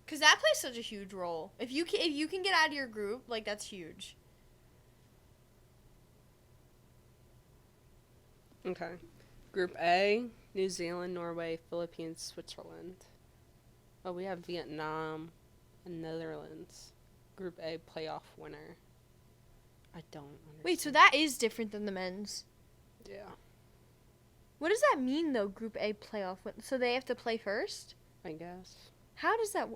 Because that plays such a huge role. If you can get out of your group, like, that's huge. Okay. Group A, New Zealand, Norway, Philippines, Switzerland. Oh, we have Vietnam and Netherlands. Group A, playoff winner. I don't understand. Wait, so that is different than the men's. Yeah. What does that mean, though, Group A playoff? So they have to play first? I guess. How does that...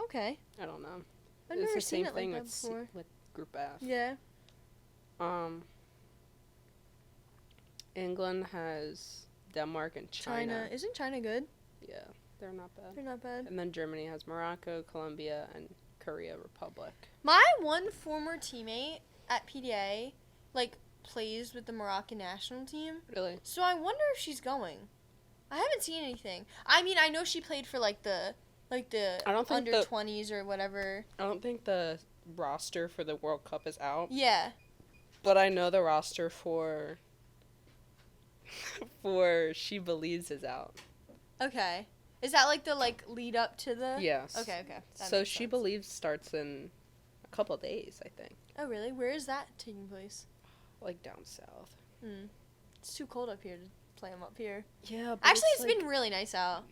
Okay. I don't know. I've It's never the seen same it thing like that before. with Group F. Yeah. England has Denmark and China. Isn't China good? Yeah, they're not bad. They're not bad. And then Germany has Morocco, Colombia, and Korea Republic. My one former teammate at PDA, plays with the Moroccan national team. Really? So I wonder if she's going. I haven't seen anything. I mean, I know she played for, the I don't think under 20s or whatever. I don't think the roster for the World Cup is out. Yeah. But I know the roster for She Believes is out. Okay. Is that, the, lead up to the... Yes. Okay. So She Believes starts in a couple days, I think. Oh, really? Where is that taking place? Down south. It's too cold up here to play them up here. Yeah, but actually, it's been really nice out.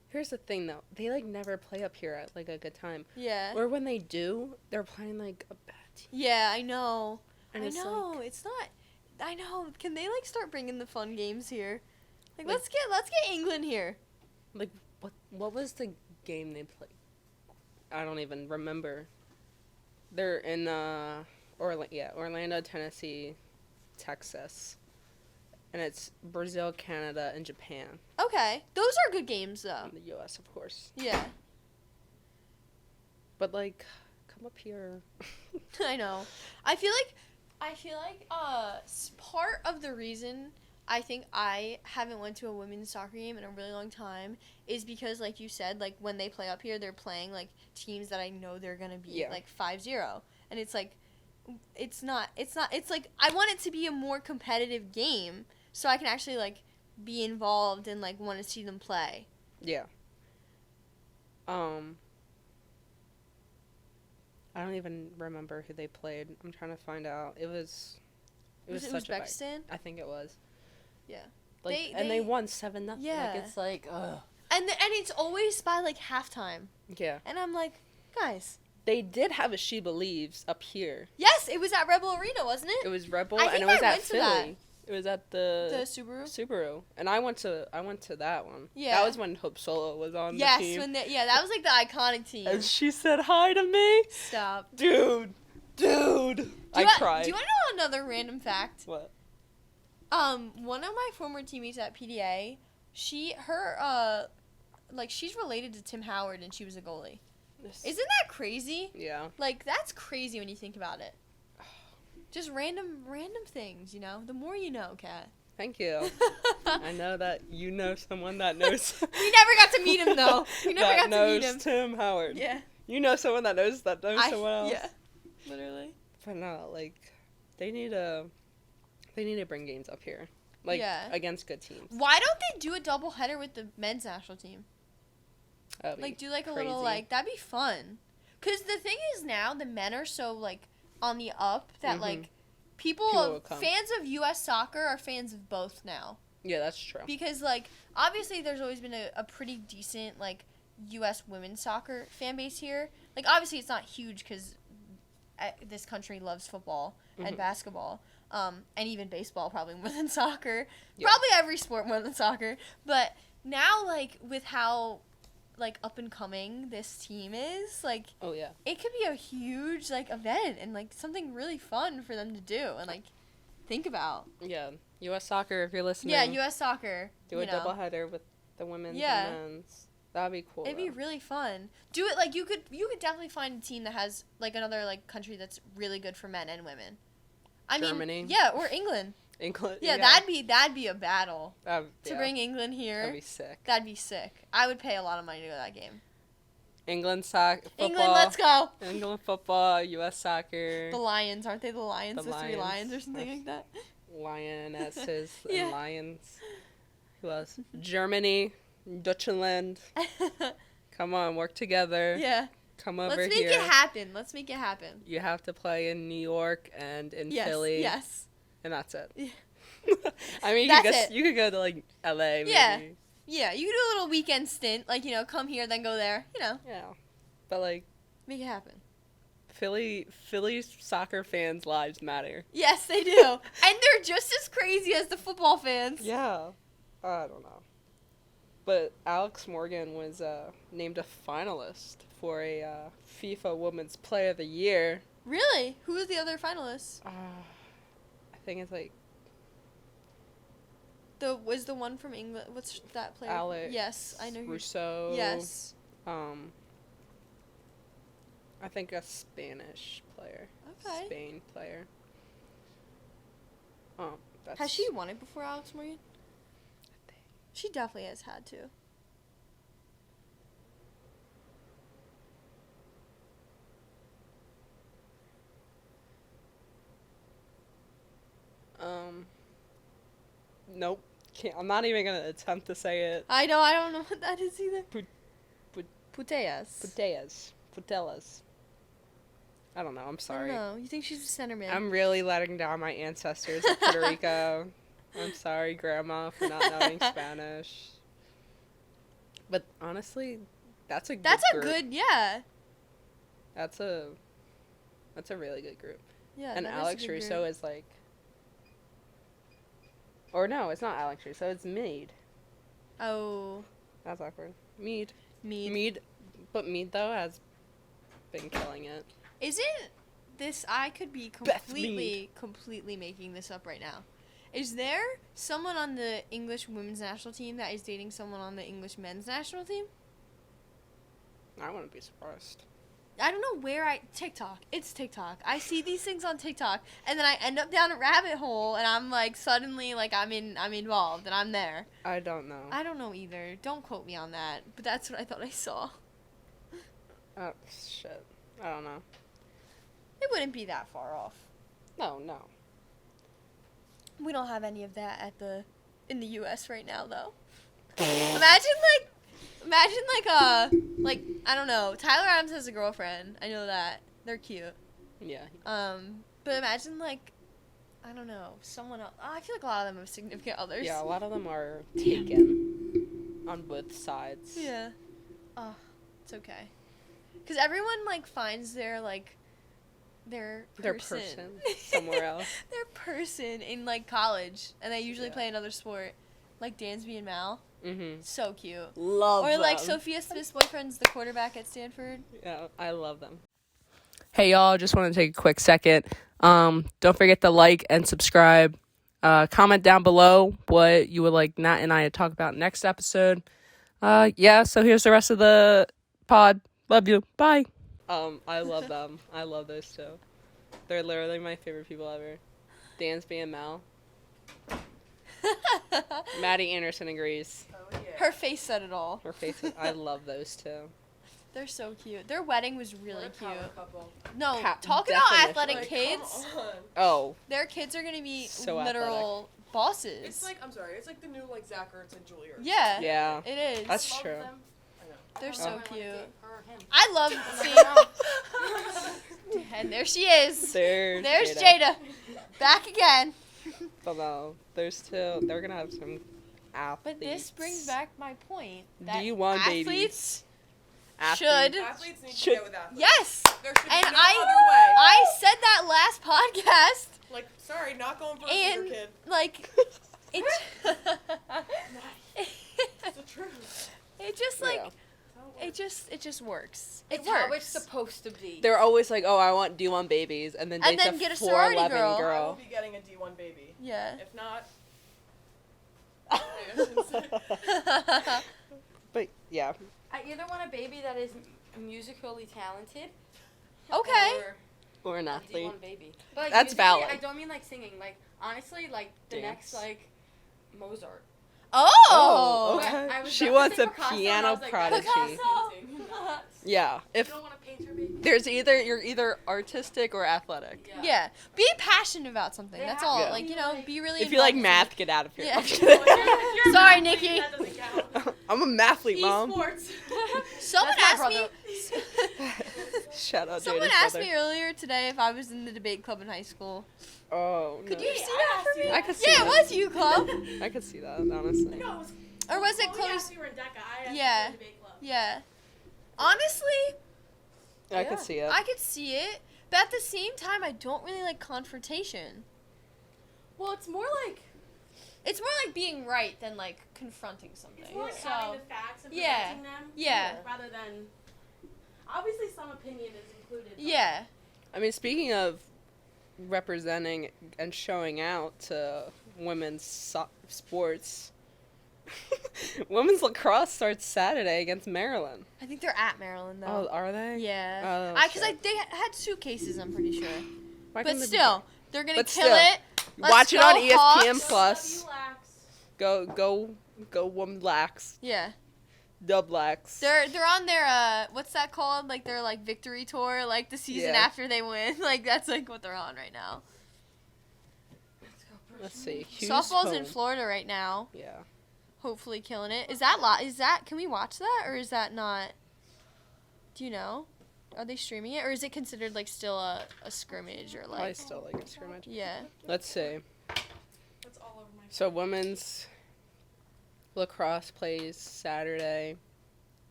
Here's the thing, though. They, never play up here at, a good time. Yeah. Or when they do, they're playing, a bad team. Yeah, I know. And it's not... I know. Can they, start bringing the fun games here? Let's get England here. What was the game they played? I don't even remember. They're in, Orlando, Tennessee, Texas. And it's Brazil, Canada, and Japan. Okay. Those are good games, though. And the U.S., of course. Yeah. But, come up here. I know. I feel like part of the reason I think I haven't went to a women's soccer game in a really long time is because, like you said, when they play up here, they're playing, teams that I know they're going to be, 5-0. And it's, I want it to be a more competitive game so I can actually, be involved and, want to see them play. Yeah. I don't even remember who they played. I'm trying to find out. It was such Uzbekistan? I think it was. Yeah. They won 7-0. Yeah. It's ugh. And it's always by, halftime. Yeah. And I'm like, guys. They did have a She Believes up here. Yes, it was at Rebel Arena, wasn't it? It was Rebel, and it was at Philly. It was at the Subaru. And I went to that one. Yeah. That was when Hope Solo was on the team. Yes, that was the iconic team. And she said hi to me. Stop. Dude. I cried. Do you want to know another random fact? What? One of my former teammates at PDA, she's related to Tim Howard and she was a goalie. Isn't that crazy? Yeah. That's crazy when you think about it. Just random things, The more you know, Kat. Thank you. I know that you know someone that knows. We never got to meet him, though. We never got to meet him. Knows Tim Howard. Yeah. You know someone that knows someone else. Yeah. Literally. But no, they need to bring games up here. Against good teams. Why don't they do a doubleheader with the men's national team? Do a little, that'd be fun. Because the thing is now, the men are so, on the up that, people fans of U.S. soccer are fans of both now. Yeah, that's true. Because, obviously there's always been a pretty decent, U.S. women's soccer fan base here. Obviously it's not huge because this country loves football and basketball. And even baseball probably more than soccer. Yeah. Probably every sport more than soccer. But now, with how... up and coming this team is, oh yeah, it could be a huge event and something really fun for them to do and think about. Yeah, U.S. soccer, if you're listening. Yeah, U.S. soccer. Do a doubleheader with the women's and men's. That'd be cool. It'd be really fun. Do it you could definitely find a team that has another country that's really good for men and women. Germany. Yeah, or England. England. Yeah, that'd be a battle. To bring England here. That'd be sick. That'd be sick. I would pay a lot of money to go to that game. England football. England, let's go. England football, U.S. soccer. The Lions, aren't they the Lions? The 3 Lions or something like that. Lionesses and Lions. Who else? Germany, Deutschland. Come on, work together. Yeah. Come over here. Let's make it happen. You have to play in New York and in Philly. Yes. And that's it. Yeah. I mean, you could go to LA. Maybe. Yeah. Yeah, you could do a little weekend stint, come here, then go there, Yeah. But make it happen. Philly soccer fans' lives matter. Yes, they do. And they're just as crazy as the football fans. Yeah. I don't know. But Alex Morgan was named a finalist for a FIFA Women's Player of the Year. Really? Who was the other finalists? I think it's like... Was the one from England? What's that player? Alex. Yes, I know. Rousseau. Yes. I think a Spanish player. Okay. Spain player. Has she won it before, Alex Morgan? She definitely has had to. Nope. I'm not even gonna attempt to say it. I know. I don't know what that is either. Putellas. I don't know. I'm sorry. I don't know. You think she's a center man? I'm really letting down my ancestors in Puerto Rico. I'm sorry, Grandma, for not knowing Spanish. But honestly, that's a good group. Yeah. That's a really good group. Yeah. And Alex Russo is like... Or no, it's not Alex Russo, it's Mead. Oh. That's awkward. Mead. But Mead, though, has been killing it. Isn't this... I could be completely making this up right now. Is there someone on the English women's national team that is dating someone on the English men's national team? I wouldn't be surprised. I don't know where TikTok. It's TikTok. I see these things on TikTok, and then I end up down a rabbit hole, and I'm like, suddenly, like, I'm involved, and I'm there. I don't know. I don't know either. Don't quote me on that, but that's what I thought I saw. Oh, shit. I don't know. It wouldn't be that far off. No. We don't have any of that in the U.S. right now, though. Imagine, I don't know. Tyler Adams has a girlfriend. I know that. They're cute. Yeah. But imagine, like, I don't know, someone else. I feel like a lot of them have significant others. Yeah, a lot of them are taken on both sides. Yeah. Oh, it's okay. Because everyone, like, finds their person somewhere else. Their person in, like, college. And they usually play another sport. Like Dansby and Mal. Mm-hmm. So cute. Love them. Or like Sophia Smith's boyfriend's the quarterback at Stanford. Yeah, I love them. Hey y'all, just want to take a quick second. Don't forget to like and subscribe. Comment down below what you would like Nat and I to talk about next episode. Yeah, so here's the rest of the pod. Love you. Bye. I love them. I love those two. They're literally my favorite people ever. Dansby and Mal. Maddie Anderson agrees. Oh, yeah. Her face said it all. I love those two. They're so cute. Their wedding was really cute. Couple. No, talk about athletic kids. Oh. Their kids are gonna be so literal bosses. It's like, I'm sorry, it's like the new, like, Zach Ertz and Julia Ertz. Yeah. Yeah. It is. That's true. They're so cute. Her or him. I love seeing. And there she is. There's Jada. Back again. But no, those two, they're gonna have some athletes. But this brings back my point. That D1 babies should. Athletes need to get with athletes. Yes. There should be And no other way. I said that last podcast. Like, sorry, not going for a And kid. like, it's It's the truth. it just like Yeah. it just works. It's works. how it's supposed to be. They're always like, oh, I want D1 babies, and then And dates then get a 4'11" sorority girl. I will be getting a D1 baby. Yeah. If not, But yeah, I either want a baby that is musically talented. Okay. or an Or a athlete. D1 baby. But like, That's musically, valid. I don't mean like singing. Like honestly, like the Dance. next like Mozart. Oh. Okay. I was She about to wants say a Picasso, and I piano was like, prodigy. Picasso. Yeah, if you don't want to paint her baby. you're either artistic or athletic. Yeah. Be passionate about something. That's all. Yeah. Like, you know, be really If you like involved. math, get out of here. Yeah. I'm kidding. Sorry, Nikki. That doesn't count. I'm a mathlete, mom. Esports. Someone That's my asked me Shout out Someone Jada's asked brother. me earlier today if I was in the debate club in high school. Oh, no. Could you see that for me? I could see Yeah, that. it was you, Club. I could see that, honestly. No, it was Or was it Chloe Chloe's? asked you were in DECA. I asked Yeah. you in debate club. Yeah. Honestly, I could see it. I could see it. But at the same time, I don't really like confrontation. Well, it's more like being right than like confronting something. It's more like so, having the facts and yeah. presenting them. Yeah. Rather than, obviously some opinion is included. But yeah. I mean, speaking of representing and showing out to women's sports, women's lacrosse starts Saturday against Maryland. I think they're at Maryland though. Oh, are they? Yeah. Oh, Because they had suitcases, I'm pretty sure. Why But couldn't they be- still, they're gonna But kill still, it. Let's watch it go, on ESPN Hawks. Plus. W-Lax. Go woman lax. Yeah. Dub lax. They're on their what's that called? Like their like victory tour, like the season Yeah. after they win. Like that's like what they're on right now. Let's see. Who's Softball's in home? Florida right now. Yeah. Hopefully killing it. Is that can we watch that or is that not? Do you know? Are they streaming it or is it considered like still a scrimmage or Probably like? still like a scrimmage. Yeah. Let's see. That's all over my So women's lacrosse plays Saturday.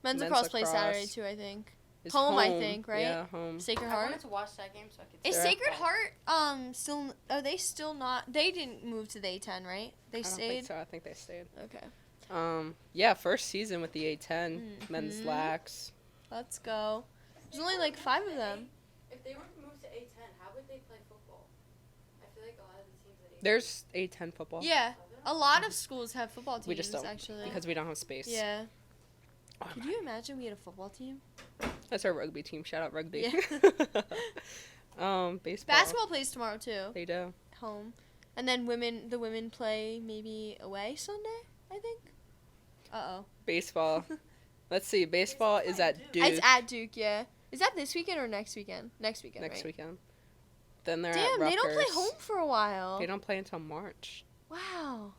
Men's Men's lacrosse plays lacrosse Saturday too, I think. It's Home, I think, right? Yeah, home. Sacred I Heart. wanted to watch that game so I could. Is They're at Sacred home. Heart still? Are they still not? They didn't move to the A10, right? They I don't stayed. think so. I think they stayed. Okay. Yeah, first season with the A10 men's Mhm. lax. Let's go. There's only like 5 of them. If they were to move to A10, how would they play football? I feel like a lot of the teams at A10. There's A10 football. Yeah, a lot of schools have football teams. We just don't actually. because we don't have space. Yeah. Oh, Could you imagine we had a football team? That's our rugby team. Shout out rugby. Yeah. Baseball. Basketball plays tomorrow too. They do. Home, and then the women play maybe away Sunday. I think. Baseball. Let's see. Baseball is at Duke It's at Duke. Yeah. Is that this weekend or next weekend? Next weekend. next right? weekend. Then they're at Damn, Rutgers. they don't play home for a while. They don't play until March. Wow.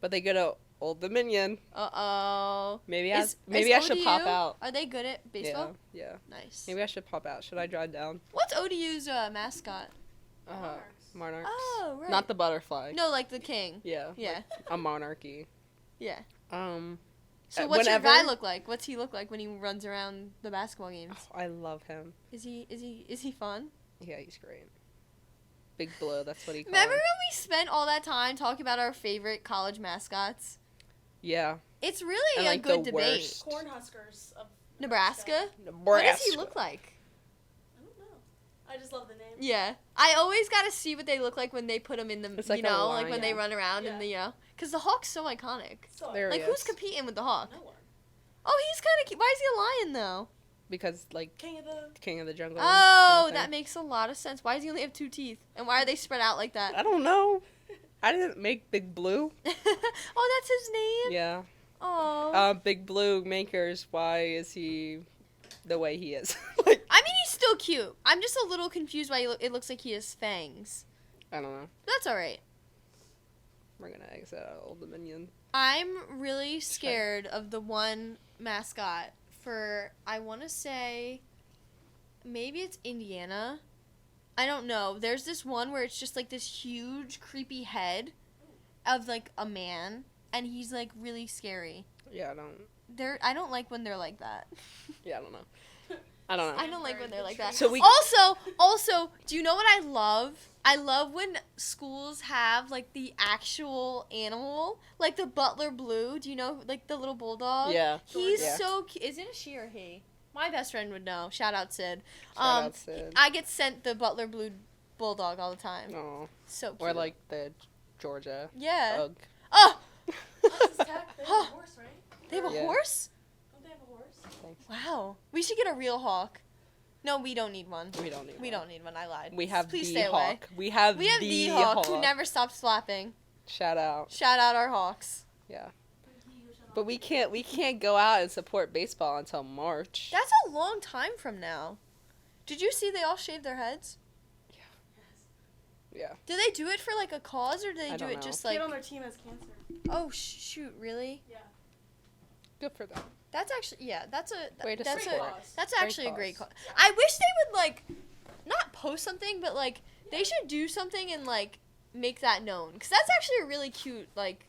But they go to Old Dominion. Uh-oh. Maybe Is I should pop ODU out. Are they good at baseball? Yeah. Nice. Maybe I should pop out. Should I drive down? What's ODU's mascot? Monarchs. Oh, right. Not the butterfly. No, like the king. Yeah. Yeah. A monarchy. Yeah. So what's your guy look like? What's he look like when he runs around the basketball games? Oh, I love him. Is he fun? Yeah, he's great. Big Blue, that's what he calls Remember him. when we spent all that time talking about our favorite college mascots? Yeah. It's really And, a like, good the debate. worst. Cornhuskers of Nebraska? Nebraska. What does he look like? I don't know. I just love the name. Yeah. I always got to see what they look like when they put them in the, It's like a like when they lion. run around in the, because the Hawk's so iconic. So, There Like, he who's is. competing with the Hawk? no one. Oh, he's kind of cute. Why is he a lion, though? Because, like, King of the... King of the Jungle. Oh, kind of that thing. makes a lot of sense. Why does he only have 2 teeth? And why are they spread out like that? I don't know. I didn't make Big Blue. Oh, that's his name? Yeah. Oh. Big Blue makers, why is he the way he is? Like, I mean, he's still cute. I'm just a little confused why it looks like he has fangs. I don't know. That's all right. We're gonna exit out Old Dominion. I'm really scared of the one mascot for, I want to say, maybe it's Indiana. I don't know. There's this one where it's just like this huge, creepy head of like a man, and he's like really scary. Yeah, I don't like when they're like that. I don't know. I don't know. I don't like when they're like that. So we- Also, do you know what I love? I love when schools have like the actual animal, like the Butler Blue. Do you know, like the little bulldog? Yeah. He's Yeah. so cute. Is it a she or he? My best friend would know. Shout out Sid. Shout out Sid. I get sent the Butler Blue bulldog all the time. Oh. So cute. Or like the Georgia Yeah. Ugg. Oh, What's his tech? They have a horse, right? they have a Yeah. horse? Don't they have a horse? Thanks. Wow. We should get a real hawk. No, we don't need one. We don't need We one. don't need one. I lied. We have Please the stay away. hawk. We have We have the hawk who never stops flapping. Shout out. Shout out our hawks. Yeah. But we can't go out and support baseball until March. That's a long time from now. Did you see they all shaved their heads? Yeah. Do they do it for like a cause or do they I do don't it know. just Kid like? on their team has cancer. Oh shoot! Really? Yeah. Good for them. That's actually that's a Way to that's support. that's Great actually a great cause. cause. I wish they would like not post something, but like they should do something and like make that known because that's actually a really cute like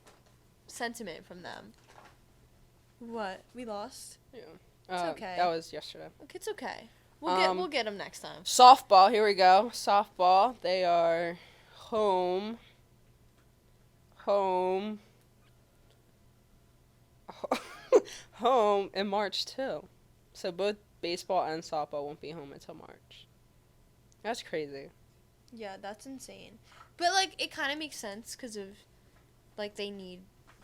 sentiment from them. What? We lost? Yeah. It's okay. That was yesterday. Look, it's okay. We'll get them next time. Softball, here we go. Softball, they are home in March too. So both baseball and softball won't be home until March. That's crazy. Yeah, that's insane. But like it kind of makes sense because of like they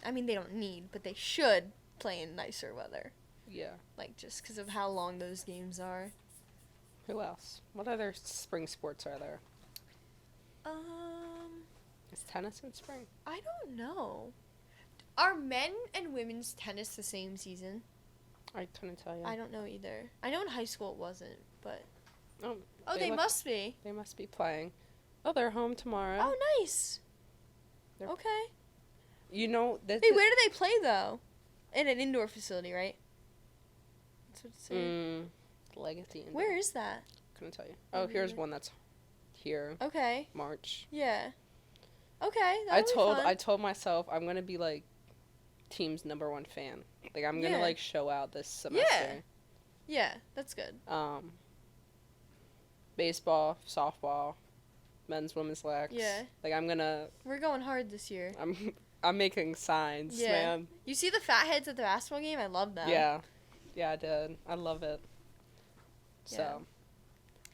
don't need, but they should play in nicer weather. Yeah. Like just because of how long those games are. Who else? What other spring sports are there? Is tennis in spring? I don't know. Are men and women's tennis the same season? I couldn't tell you. I don't know either. I know in high school it wasn't, but Oh, they must be. They must be playing. Oh, they're home tomorrow. Oh, nice. They're- Okay. You know that. Hey, where do they play though? In an indoor facility, right? That's what it's saying. Legacy. Indoor. Where is that? Couldn't tell you. Oh, here's one that's here. Okay. March. Yeah. Okay. That'll be fun. I told myself I'm gonna be like team's #1 fan. Like I'm gonna like show out this semester. Yeah, that's good. Baseball, softball, men's, women's lax. Yeah. Like I'm gonna. We're going hard this year. I'm making signs, man. You see the fatheads at the basketball game? I love them. Yeah. Yeah, I did. I love it. Yeah. So,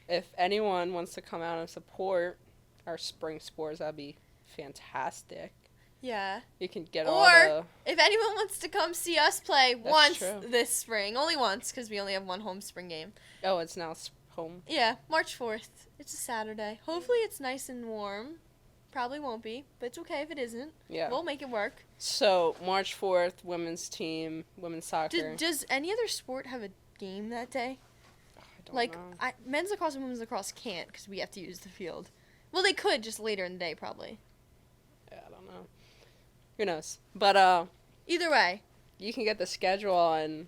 if anyone wants to come out and support our spring sports, that'd be fantastic. Yeah. You can get Or if anyone wants to come see us play once true. this spring, only once because we only have one home spring game. Oh, it's now home. Yeah, March 4th. It's a Saturday. Hopefully it's nice and warm. Probably won't be, but it's okay if it isn't. Yeah. We'll make it work. So, March 4th, women's team, women's soccer. Does any other sport have a game that day? I don't know. Men's lacrosse and women's lacrosse can't because we have to use the field. Well, they could just later in the day, probably. Yeah, I don't know. Who knows? But, Either way. you can get the schedule on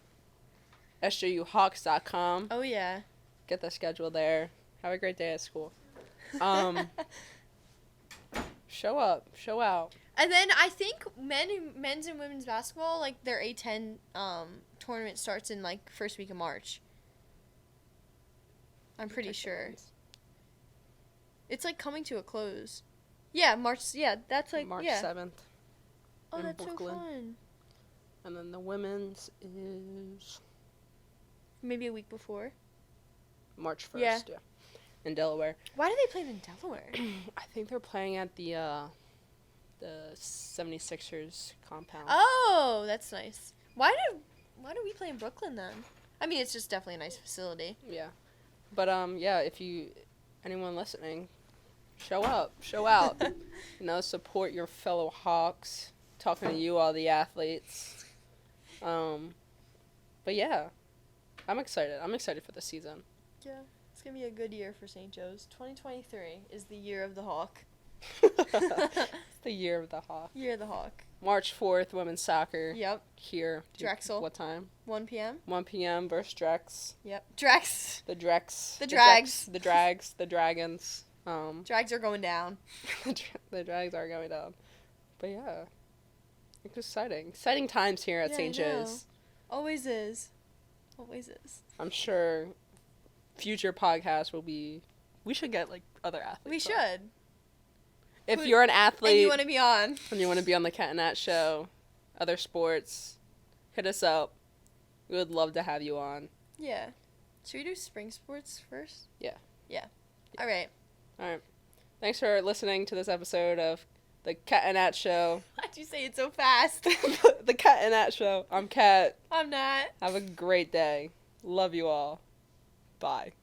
SJUHawks.com. Oh, yeah. Get the schedule there. Have a great day at school. Show up. Show out. And then I think men's and women's basketball, like their A10 tournament starts in like first week of March. I'm pretty sure. It's like coming to a close. Yeah, March. Yeah, that's like March yeah. 7th. Oh, in that's Brooklyn. so fun. And then the women's is Maybe a week before. March 1st. Yeah. In Delaware. Why do they play in Delaware? I think they're playing at the 76ers compound. Oh, that's nice. Why do we play in Brooklyn then? I mean, it's just definitely a nice facility. Yeah. But yeah, if anyone listening, show up, show out. Support your fellow Hawks. Talking to you, all the athletes. But yeah, I'm excited. I'm excited for the season. Yeah, it's gonna be a good year for St. Joe's. 2023 is the year of the Hawk. It's the year of the Hawk. Year of the Hawk. March 4th, women's soccer. Yep. Here. Drexel. What time? 1 p.m. 1 p.m. versus Drex. Yep. Drex. The Drex. The Drags. The Drags. The Dragons. Drags are going down. The Drags are going down. But yeah. It's exciting. Exciting times here at St. Joe's. Always is. Always is. I'm sure future podcasts will be... We should get, other athletes. We should. If you're an athlete... And you want to be on. And you want to be on the Cat and Nat show, other sports, hit us up. We would love to have you on. Yeah. Should we do spring sports first? Yeah. All right. All right. Thanks for listening to this episode of the Cat and Nat show. Why'd you say it so fast? The Cat and Nat show. I'm Kat. I'm not. Have a great day. Love you all. Bye.